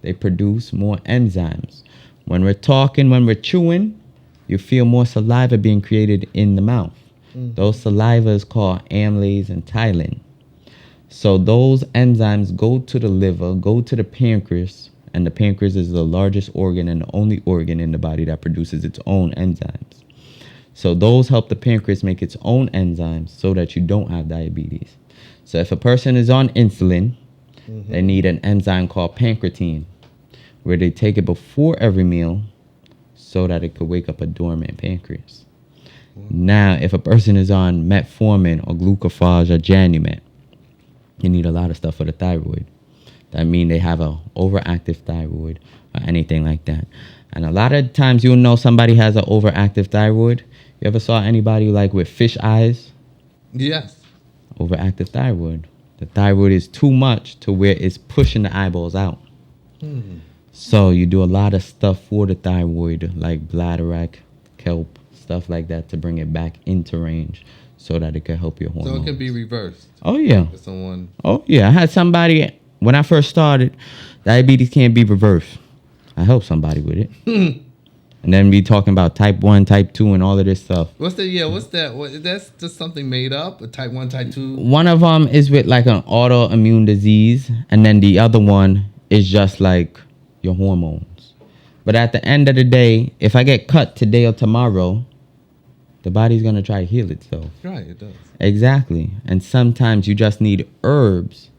They produce more enzymes. When we're talking, when we're chewing, you feel more saliva being created in the mouth. Those saliva is called amylase and ptyalin. So those enzymes go to the liver, go to the pancreas, and the pancreas is the largest organ and the only organ in the body that produces its own enzymes. So those help the pancreas make its own enzymes so that you don't have diabetes. So if a person is on insulin, they need an enzyme called pancreatine, where they take it before every meal so that it could wake up a dormant pancreas. Now, if a person is on metformin or glucophage or Janumet, you need a lot of stuff for the thyroid. That means they have a overactive thyroid or anything like that. And a lot of times you'll know somebody has an overactive thyroid. You ever saw anybody like with fish eyes? Yes. Overactive thyroid. The thyroid is too much to where it's pushing the eyeballs out. So you do a lot of stuff for the thyroid, like bladderwrack, kelp, stuff like that, to bring it back into range so that it can help your hormones. So it can be reversed. Oh, yeah. For someone. Oh, yeah. I had somebody, when I first started, diabetes can't be reversed. I helped somebody with it. And then we talking about type 1, type 2, and all of this stuff. What's that? That's just something made up? A type 1, type 2? One of them is with like an autoimmune disease, and then the other one is just like your hormones. But at the end of the day, if I get cut today or tomorrow, the body's going to try to heal itself. Right, it does. Exactly. And sometimes you just need herbs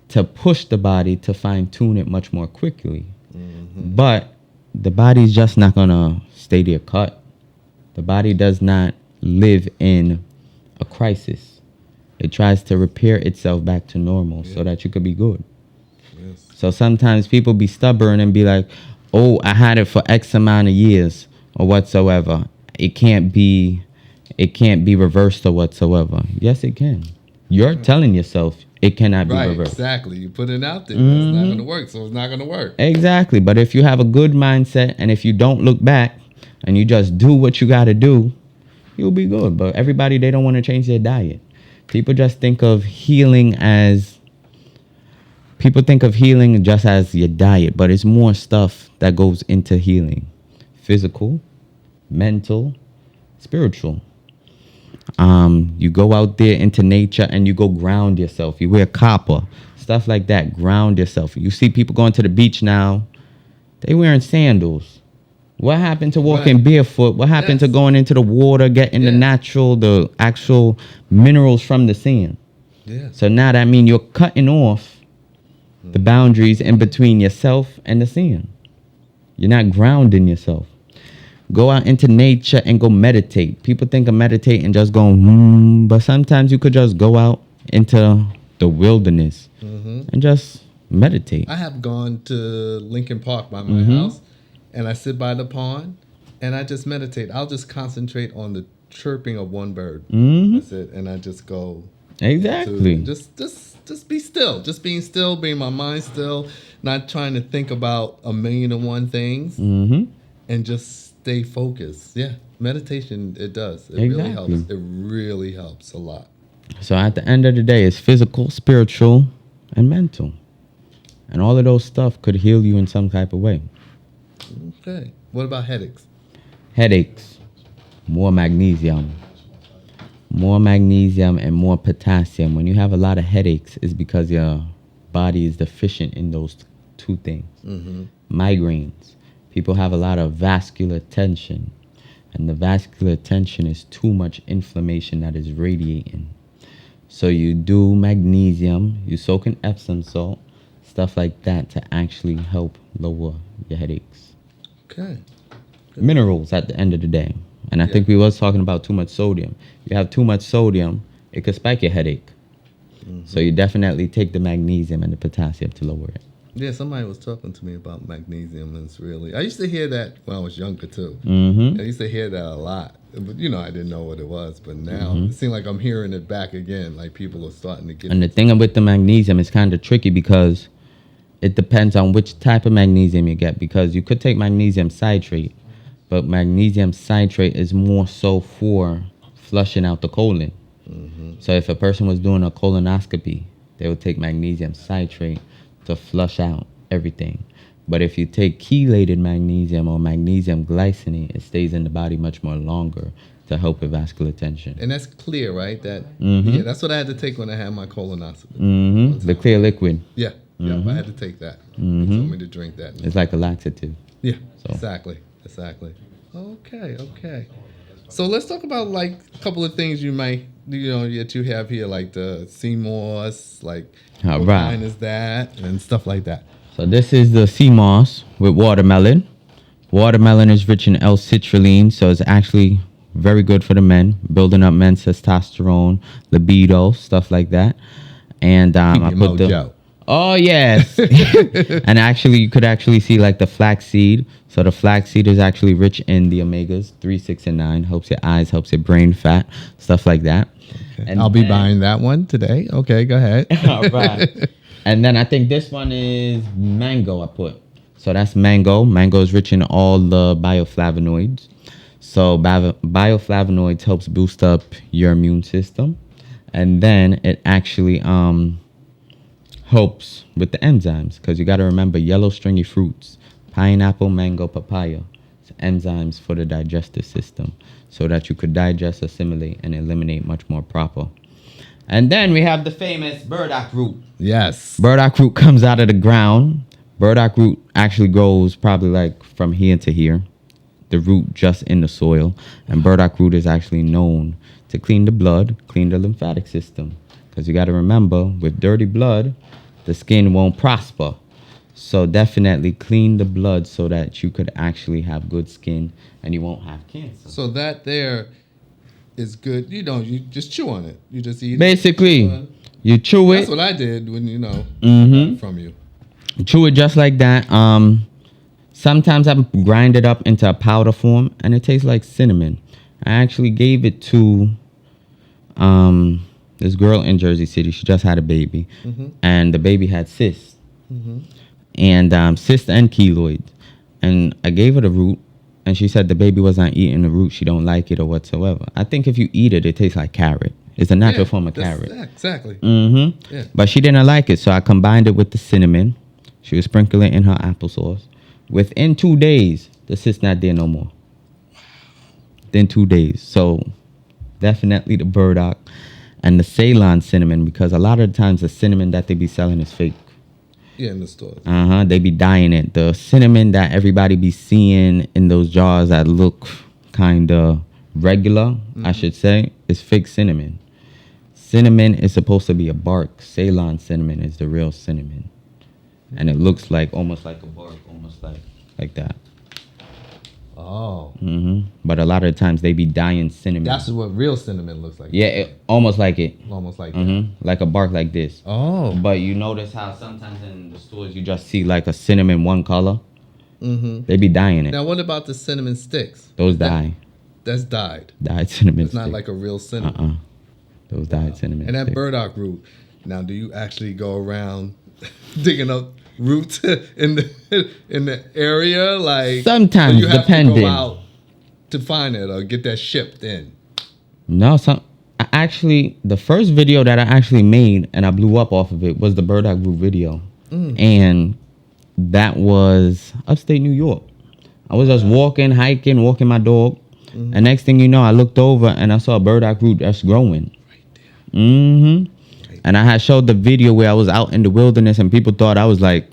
to push the body to fine tune it much more quickly. But the body's just not going to stay there cut. The body does not live in a crisis. It tries to repair itself back to normal so that you could be good. Yes. So sometimes people be stubborn and be like, oh, I had it for X amount of years or whatsoever. It can't be reversed or whatsoever. Yes, it can. You're telling yourself it cannot be Right, reversed. exactly. You put it out there, it's not going to work, so it's not going to work. Exactly. But if you have a good mindset and if you don't look back and you just do what you got to do, you'll be good. But everybody, they don't want to change their diet. People just think of healing just as your diet, but it's more stuff that goes into healing. Physical, mental, spiritual. You go out there into nature and you go ground yourself. You wear copper, stuff like that. Ground yourself. You see people going to the beach now, they wearing sandals. What happened to walking barefoot? What happened to going into the water, getting the actual minerals from the sand? Yeah. So now that means you're cutting off the boundaries in between yourself and the sand. You're not grounding yourself. Go out into nature and go meditate. People think of meditating just going, but sometimes you could just go out into the wilderness and just meditate. I have gone to Lincoln Park by my house, and I sit by the pond, and I just meditate. I'll just concentrate on the chirping of one bird. That's it, and I just go. Exactly. Just be still. Just being still, being my mind still, not trying to think about 1,000,001 things, and just stay focused. Yeah, meditation, it does. It really helps. It really helps a lot. So at the end of the day, it's physical, spiritual, and mental. And all of those stuff could heal you in some type of way. Okay. What about headaches? Headaches, more magnesium. More magnesium and more potassium. When you have a lot of headaches, it's because your body is deficient in those two things. Migraines. People have a lot of vascular tension. And the vascular tension is too much inflammation that is radiating. So you do magnesium, you soak in Epsom salt, stuff like that to actually help lower your headaches. Okay. Minerals at the end of the day. And I think we was talking about too much sodium. You have too much sodium, it could spike your headache. So you definitely take the magnesium and the potassium to lower it. Yeah, somebody was talking to me about magnesium, and it's really... I used to hear that when I was younger, too. I used to hear that a lot. But, I didn't know what it was. But now it seems like I'm hearing it back again. Like, people are starting to get... And the thing with the magnesium is kind of tricky because it depends on which type of magnesium you get. Because you could take magnesium citrate, but magnesium citrate is more so for flushing out the colon. So if a person was doing a colonoscopy, they would take magnesium citrate to flush out everything. But if you take chelated magnesium or magnesium glycinate, it stays in the body much more longer to help with vascular tension. And that's clear, right? Yeah, that's what I had to take when I had my colonoscopy. The clear liquid. Yeah, I had to take that. They told me to drink that. It's like a laxative. Yeah, exactly. Okay. So let's talk about like a couple of things you might, that you have here, like the sea moss, like what kind is that, and stuff like that. So this is the sea moss with watermelon. Watermelon is rich in L-citrulline, so it's actually very good for the men, building up men's testosterone, libido, stuff like that. And I put the... Oh, yes. And actually, you could actually see like the flaxseed. So the flaxseed is actually rich in the omegas 3, 6, and 9. Helps your eyes, helps your brain fat, stuff like that. Okay. And I'll be buying that one today. Okay, go ahead. All right. And then I think this one is mango I put. So that's mango. Mango is rich in all the bioflavonoids. So bioflavonoids helps boost up your immune system. And then it actually... helps with the enzymes, because you got to remember yellow stringy fruits, pineapple, mango, papaya, it's enzymes for the digestive system so that you could digest, assimilate, and eliminate much more proper. And then we have the famous burdock root. Yes. Burdock root comes out of the ground. Burdock root actually grows probably like from here to here, the root just in the soil. And burdock root is actually known to clean the blood, clean the lymphatic system. Because you got to remember, with dirty blood, the skin won't prosper. So definitely clean the blood so that you could actually have good skin and you won't have cancer. So that there is good. You just chew on it. You just eat basically, it. You chew it. That's what I did when, from you. Chew it just like that. Sometimes I grind it up into a powder form and it tastes like cinnamon. I actually gave it to... this girl in Jersey City. She just had a baby, and the baby had cysts, and cysts and keloids. And I gave her the root, and she said the baby was not eating the root. She don't like it or whatsoever. I think if you eat it, it tastes like carrot. It's a natural form of carrot. Exactly. Yeah. But she didn't like it, so I combined it with the cinnamon. She was sprinkling it in her applesauce. Within 2 days, the cyst not there no more. Within 2 days. So definitely the burdock and the Ceylon cinnamon, because a lot of the times the cinnamon that they be selling is fake. Yeah, in the stores. They be dyeing it. The cinnamon that everybody be seeing in those jars that look kind of regular, I should say, is fake cinnamon. Cinnamon is supposed to be a bark. Ceylon cinnamon is the real cinnamon. And it looks like almost like a bark, almost like that. Oh. But a lot of the times they be dyeing cinnamon. That's what real cinnamon looks like. Yeah, almost like it. Almost like that. Like a bark like this. Oh. But you notice how sometimes in the stores you just see like a cinnamon one color? They be dyeing it. Now, what about the cinnamon sticks? Those dye. That's dyed. Dyed cinnamon It's not stick. like a real cinnamon. Those dyed cinnamon And that stick. burdock root. Now, do you actually go around digging up roots in the area? Like Sometimes, or you have depending. to go out to find it or get that shipped in. No, actually, the first video that I actually made and I blew up off of it was the burdock root video. And that was upstate New York. I was just walking my dog. And next thing you know, I looked over and I saw a burdock root that's growing. And I had showed the video where I was out in the wilderness and people thought I was like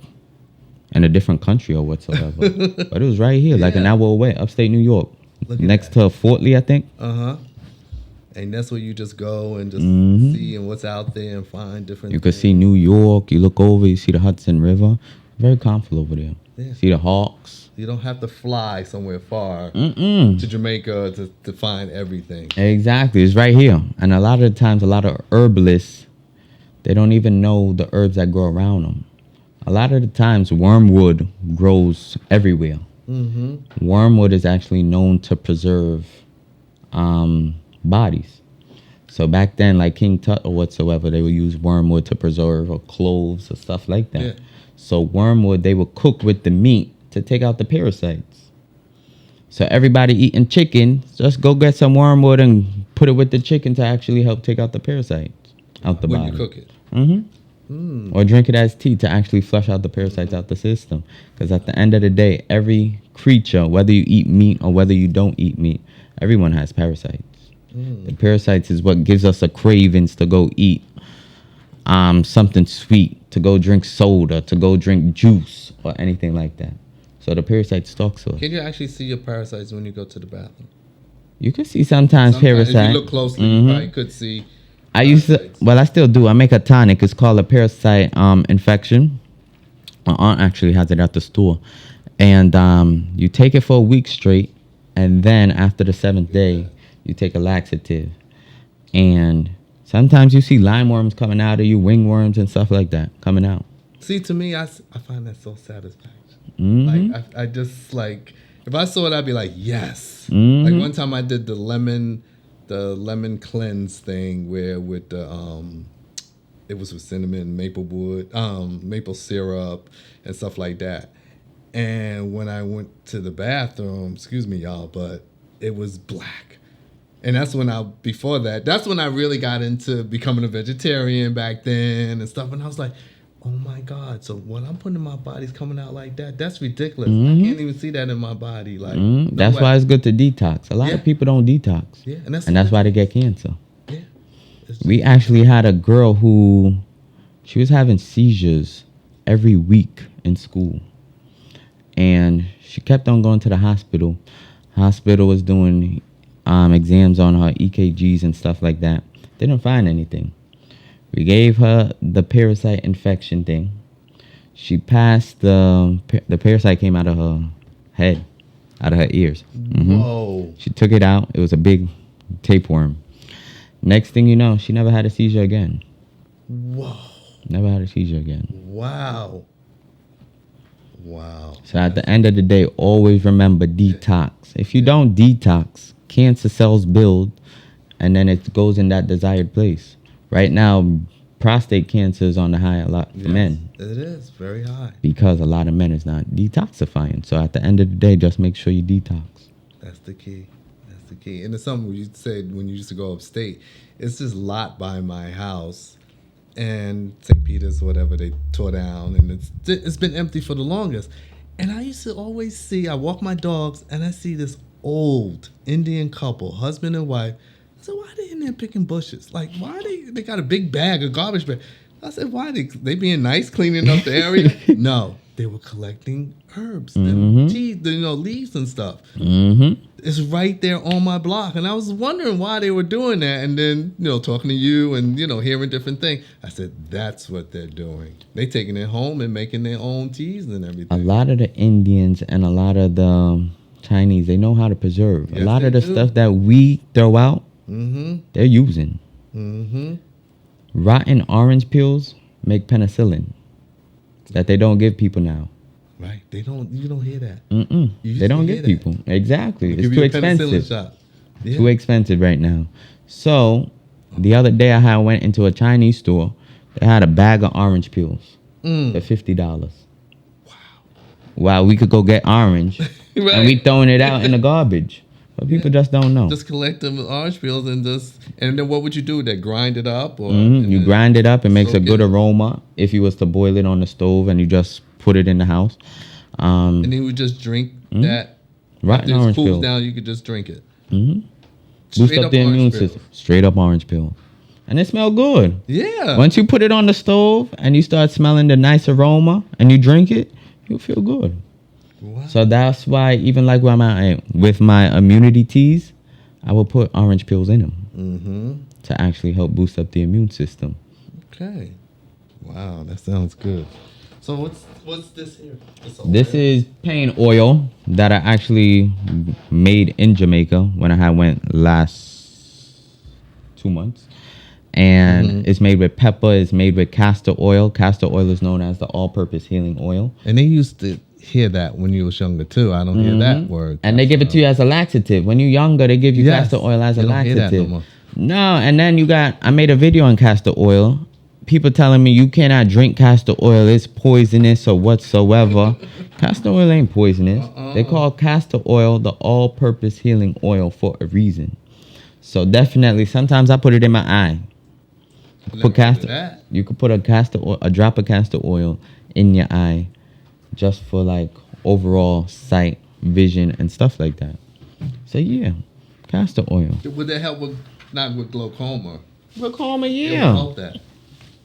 in a different country or whatsoever. But it was right here, like an hour away, upstate New York. Next to Fort Lee, I think. And that's where you just go and just see and what's out there and find different You could things. see New York. You look over, you see the Hudson River. Very comfortable over there. Yeah. See the hawks. You don't have to fly somewhere far to Jamaica to find everything. Exactly. It's right here. And a lot of the times, a lot of herbalists, they don't even know the herbs that grow around them. A lot of the times, wormwood grows everywhere. Wormwood is actually known to preserve bodies. So back then, like King Tut or whatsoever, they would use wormwood to preserve or cloves or stuff like that. Yeah. So wormwood, they would cook with the meat to take out the parasites. So everybody eating chicken, just go get some wormwood and put it with the chicken to actually help take out the parasites out the body. When you cook it. Or drink it as tea to actually flush out the parasites out the system. Because at the end of the day, every creature, whether you eat meat or whether you don't eat meat, everyone has parasites. The parasites is what gives us a cravings to go eat something sweet, to go drink soda, to go drink juice or anything like that. So the parasites talk to us. Can you actually see your parasites when you go to the bathroom? You can see sometimes parasites. If you look closely, you probably could see. I still do. I make a tonic. It's called a parasite infection. My aunt actually has it at the store. And you take it for a week straight. And then after the 7th day, you take a laxative. And sometimes you see limeworms coming out of you, wingworms and stuff like that coming out. See, to me, I find that so satisfying. Like, I just, like, if I saw it, I'd be like, yes. Like, one time I did the lemon cleanse thing where with the, it was with cinnamon, maple syrup and stuff like that. And when I went to the bathroom, excuse me, y'all, but it was black. And that's when that's when I really got into becoming a vegetarian back then and stuff. And I was like, oh my God. So what I'm putting in my body's coming out like that. That's ridiculous. I can't even see that in my body. Like that's why it's good to detox. A lot of people don't detox. Yeah. And that's why they get cancer. Yeah. We actually had a girl who, she was having seizures every week in school. And she kept on going to the hospital. Hospital was doing exams on her EKGs and stuff like that. They didn't find anything. We gave her the parasite infection thing. She passed the parasite came out of her head, out of her ears. Whoa. She took it out. It was a big tapeworm. Next thing you know, she never had a seizure again. Whoa. Never had a seizure again. Wow. So at the end of the day, always remember detox. If you don't detox, cancer cells build, and then it goes in that desired place. Right now, prostate cancer is on the high a lot for men. It is very high. Because a lot of men is not detoxifying. So at the end of the day, just make sure you detox. That's the key. That's the key. And it's something you said when you used to go upstate. It's this lot by my house, and St. Peter's, whatever, they tore down, and it's been empty for the longest. And I used to always see, I walk my dogs, and I see this old Indian couple, husband and wife. I said, why are they in there picking bushes? Like, why they got a big bag, a garbage bag? I said, why they being nice, cleaning up the area? No, they were collecting herbs, and tea, leaves and stuff. Mm-hmm. It's right there on my block. And I was wondering why they were doing that. And then, talking to you and, hearing different things. I said, that's what they're doing. They taking it home and making their own teas and everything. A lot of the Indians and a lot of the Chinese, they know how to preserve. Yes, a lot of the do. stuff that we throw out, they're using. Mm-hmm. Rotten orange peels make penicillin that they don't give people now. Right. You don't hear that. They don't give people. Exactly. It's too expensive. Yeah. Too expensive right now. So the other day I went into a Chinese store. They had a bag of orange peels for $50. Wow. Wow, we could go get orange Right. and we throwing it out in the garbage. But people just don't know. Just collect them orange peels and then what would you do with that? Grind it up? Or You grind it up. It makes a soak good it. aroma if you was to boil it on the stove and you just put it in the house. And then you would just drink that. Rotten After it orange cools peel. down, you could just drink it. Boost up the immune system. Straight up orange peel. And it smell good. Yeah. Once you put it on the stove and you start smelling the nice aroma and you drink it, you'll feel good. Wow. So that's why even like when with my immunity teas, I will put orange peels in them to actually help boost up the immune system. Okay. Wow, that sounds good. So what's this here? This is pain oil that I actually made in Jamaica when I went last 2 months. And it's made with pepper. It's made with castor oil. Castor oil is known as the all-purpose healing oil. And they used to hear that when you was younger too. I don't hear that word. And they give it to you as a laxative. When you're younger, they give you castor oil as a You don't hear that laxative. no more. No, and then I made a video on castor oil. People telling me you cannot drink castor oil. It's poisonous or whatsoever. Castor oil ain't poisonous. They call castor oil the all-purpose healing oil for a reason. So definitely, sometimes I put it in my eye. You could put a drop of castor oil in your eye, just for like overall sight, vision, and stuff like that. So yeah, castor oil. Would that help not with glaucoma? Glaucoma, It would yeah. help that.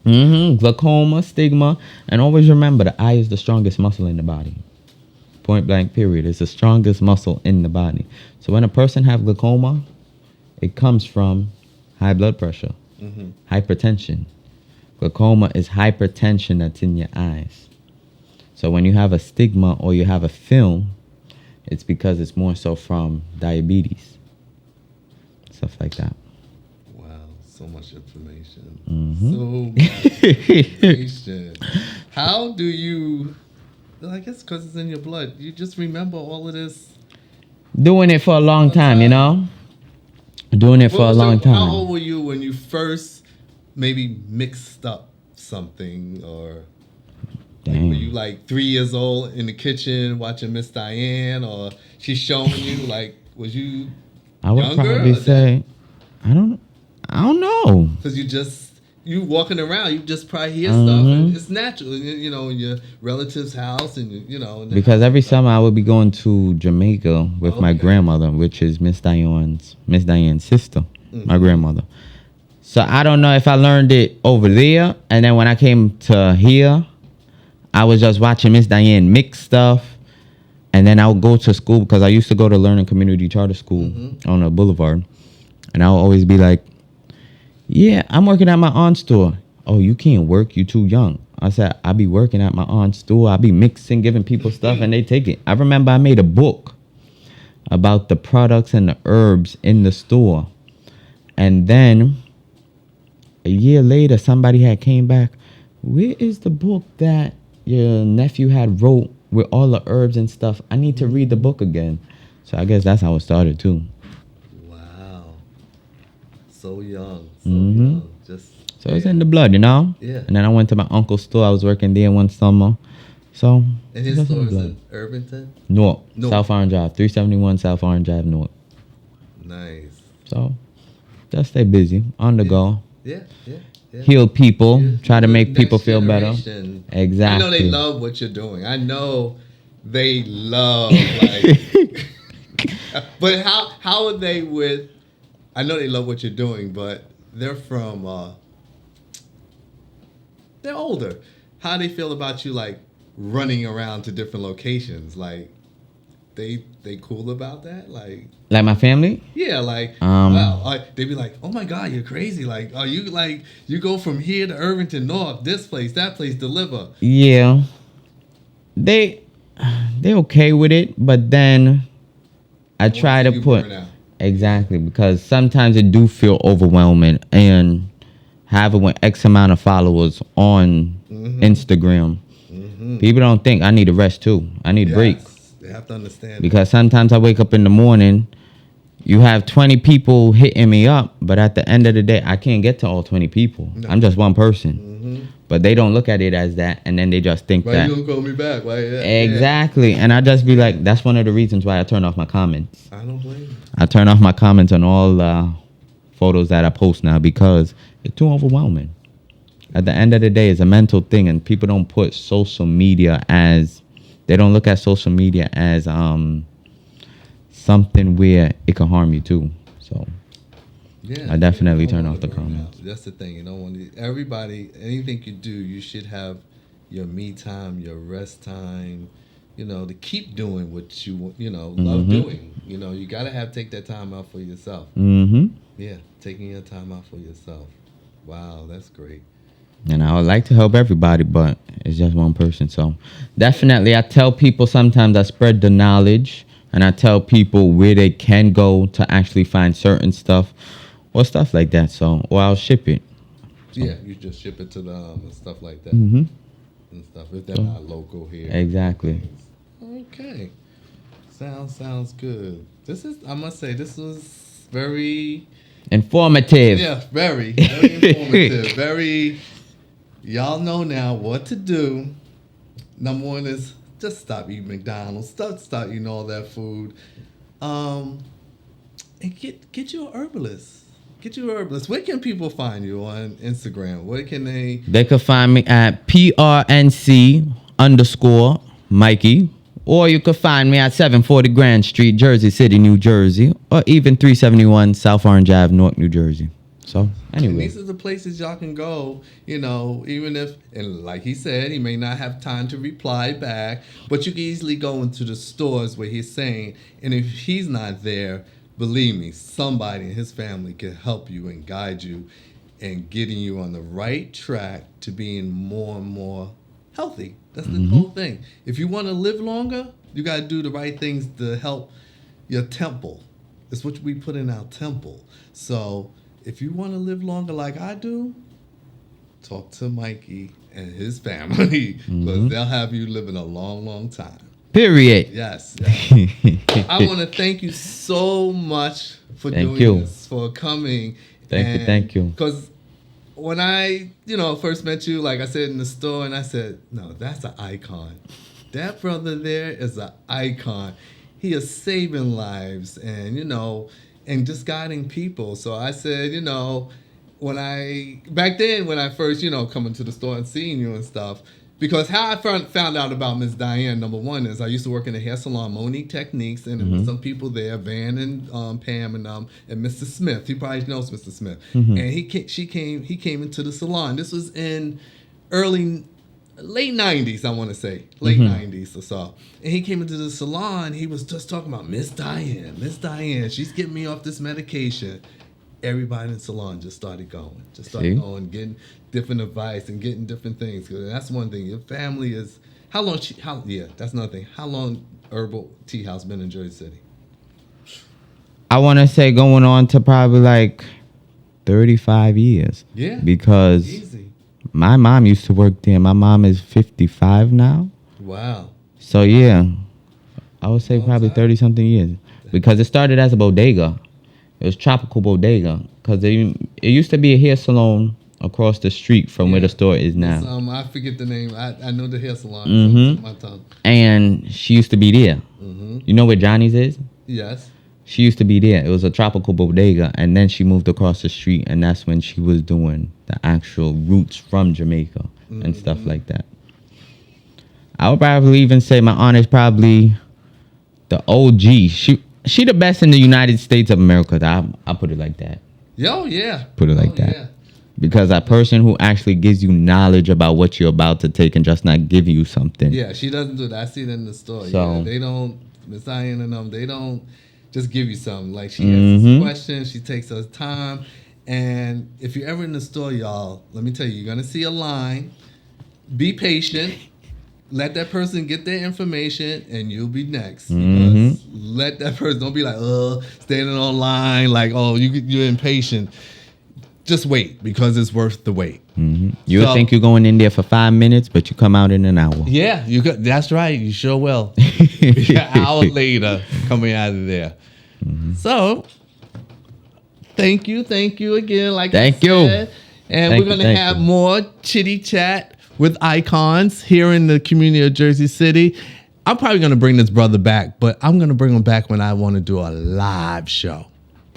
Glaucoma, stigma, and always remember the eye is the strongest muscle in the body. Point blank, period. It's the strongest muscle in the body. So when a person have glaucoma, it comes from high blood pressure, hypertension. Glaucoma is hypertension that's in your eyes. So when you have a stigma or you have a film, it's because it's more so from diabetes, stuff like that. Wow, so much information. So much information. How do you? I guess because it's in your blood. You just remember all of this. Doing it for a long time, you know? Doing it for a long time. How old were you when you first maybe mixed up something, or like, were you like 3 years old in the kitchen watching Miss Diane, or she's showing you, like, was you I would younger, probably say, I don't know. because you walking around, you just probably hear stuff, and it's natural, in your relative's house, and and Because every summer I would be going to Jamaica with my grandmother, which is Miss Diane's sister, my grandmother. So I don't know if I learned it over there, and then when I came to here, I was just watching Miss Diane mix stuff, and then I would go to school because I used to go to Learning Community Charter School on a boulevard, and I would always be like, yeah, I'm working at my aunt's store. Oh, you can't work. You too young. I said, I be working at my aunt's store. I be mixing, giving people stuff, and they take it. I remember I made a book about the products and the herbs in the store. And then a year later, somebody had came back. Where is the book that your nephew had wrote with all the herbs and stuff? I need to read the book again. So I guess that's how it started, too. Wow. So young. So young. Just So it's in the blood, you know? Yeah. And then I went to my uncle's store. I was working there one summer. So. And his store is in Irvington? North. South Orange Drive. 371 South Orange Drive North. Nice. So just stay busy. On the go. Yeah. Heal people. Try to make people feel better. Exactly. I know they love what you're doing. I know they love like but how are they with I know they love what you're doing, but they're from they're older. How do they feel about you like running around to different locations? Like they cool about that? Like my family? Yeah, like wow. They be like, "Oh my God, you're crazy! Like, are you like you go from here to Irvington North, this place, that place, deliver?" Yeah, they okay with it, but then I try to put exactly because sometimes it do feel overwhelming and having with X amount of followers on Instagram, people don't think I need a rest too. I need a break. They have to understand because sometimes I wake up in the morning. You have 20 people hitting me up, but at the end of the day, I can't get to all 20 people. No. I'm just one person. But they don't look at it as that, and then they just think why that. Why you don't call me back? Why? Exactly. And I just be like, that's one of the reasons why I turn off my comments. I don't blame you. I turn off my comments on all photos that I post now because it's too overwhelming. At the end of the day, it's a mental thing, and people don't put social media as, they don't look at social media as something where it can harm you too. So I definitely turn off the comments. That's the thing. You don't want to, everybody, anything you do, you should have your me time, your rest time, to keep doing what you love doing. You got to take that time out for yourself. Yeah, taking your time out for yourself. Wow, that's great. And I would like to help everybody, but it's just one person. So definitely I tell people sometimes I spread the knowledge. And I tell people where they can go to actually find certain stuff or stuff like that. So, or I'll ship it. So. Yeah, you just ship it to them and stuff like that. And stuff if they're not local here. Exactly. Okay. Sounds good. I must say, this was very informative. Yeah, very informative. Very. Y'all know now what to do. Number one is. Just stop eating McDonald's. Stop eating all that food. And get you a herbalist. Get you a herbalist. Where can people find you on Instagram? Where can they? They can find me at PRNC_Mikey. Or you can find me at 740 Grand Street, Jersey City, New Jersey. Or even 371 South Orange Ave, Newark, New Jersey. So, anyway. And these are the places y'all can go, even if, and like he said, he may not have time to reply back, but you can easily go into the stores where he's saying, and if he's not there, believe me, somebody in his family can help you and guide you and getting you on the right track to being more and more healthy. That's the whole thing. If you want to live longer, you got to do the right things to help your temple. It's what we put in our temple. So, if you want to live longer like I do, talk to Mikey and his family because they'll have you living a long, long time. Period. Yes. I want to thank you so much for doing this, for coming. Thank you. Because when I, first met you, like I said in the store, and I said, no, that's an icon. That brother there is an icon. He is saving lives and, and just guiding people. So I said, back then when I first, coming to the store and seeing you and stuff, because how I found out about Miss Diane, number one, is I used to work in the hair salon, Monique Techniques, and there were some people there, Van and Pam and Mr. Smith. He probably knows Mr. Smith. And he came into the salon. This was in late 90s, I want to say. Late 90s or so. And he came into the salon. He was just talking about Miss Diane. She's getting me off this medication. Everybody in the salon just started going. Getting different advice and getting different things. That's one thing. Your family is... that's another thing. How long Herbal Tea House been in Jersey City? I want to say going on to probably like 35 years. Yeah. Because... Easy. My mom used to work there. My mom is 55 now. Wow. So, yeah, I would say probably 30-something years. Because it started as a bodega. It was Tropical Bodega. Because it used to be a hair salon across the street from where the store is now. I forget the name. I know the hair salon. Mm-hmm. My tongue. And she used to be there. Mm-hmm. You know where Johnny's is? Yes. She used to be there. It was a tropical bodega, and then she moved across the street, and that's when she was doing the actual roots from Jamaica and stuff like that. I would probably even say my aunt is probably the OG. She the best in the United States of America. I put it like that. Yo, yeah. Put it like that. Yeah. Because a person who actually gives you knowledge about what you're about to take and just not give you something. Yeah, she doesn't do that. I see it in the store. So, yeah, they don't, Miss Diane and them, they don't just give you something. Like, she asks questions, she takes her time. And if you're ever in the store, y'all, let me tell you, you're going to see a line. Be patient. Let that person get their information, and you'll be next. Because let that person, don't be like, standing on line, like, you're impatient. Just wait, because it's worth the wait. You would think you're going in there for 5 minutes, but you come out in an hour. Yeah, that's right. You sure will. An hour later, coming out of there. So, thank you again. Thank you. And we're going to have more chitty chat with icons here in the community of Jersey City. I'm probably going to bring this brother back, but I'm going to bring him back when I want to do a live show.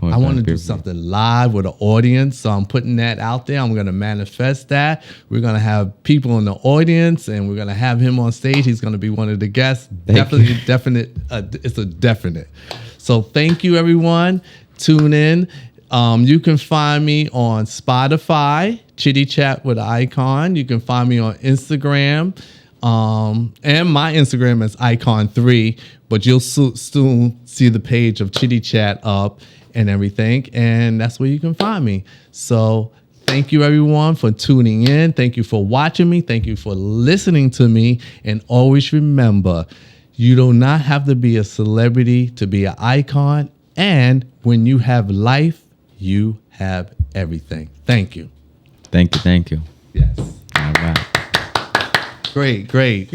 I want to do something live with an audience, so I'm putting that out there. I'm going to manifest that. We're going to have people in the audience, and we're going to have him on stage. He's going to be one of the guests. Definite. It's a definite. So thank you, everyone. Tune in. You can find me on Spotify, Chitty Chat with Icon. You can find me on Instagram. And my Instagram is Icon3, but you'll soon see the page of Chitty Chat up and everything, and that's where you can find me. So thank you, everyone, for tuning in. Thank you for watching me. Thank you for listening to me. And always remember, you do not have to be a celebrity to be an icon. And when you have life, you have everything. Thank you. Thank you. Yes. All right. Great.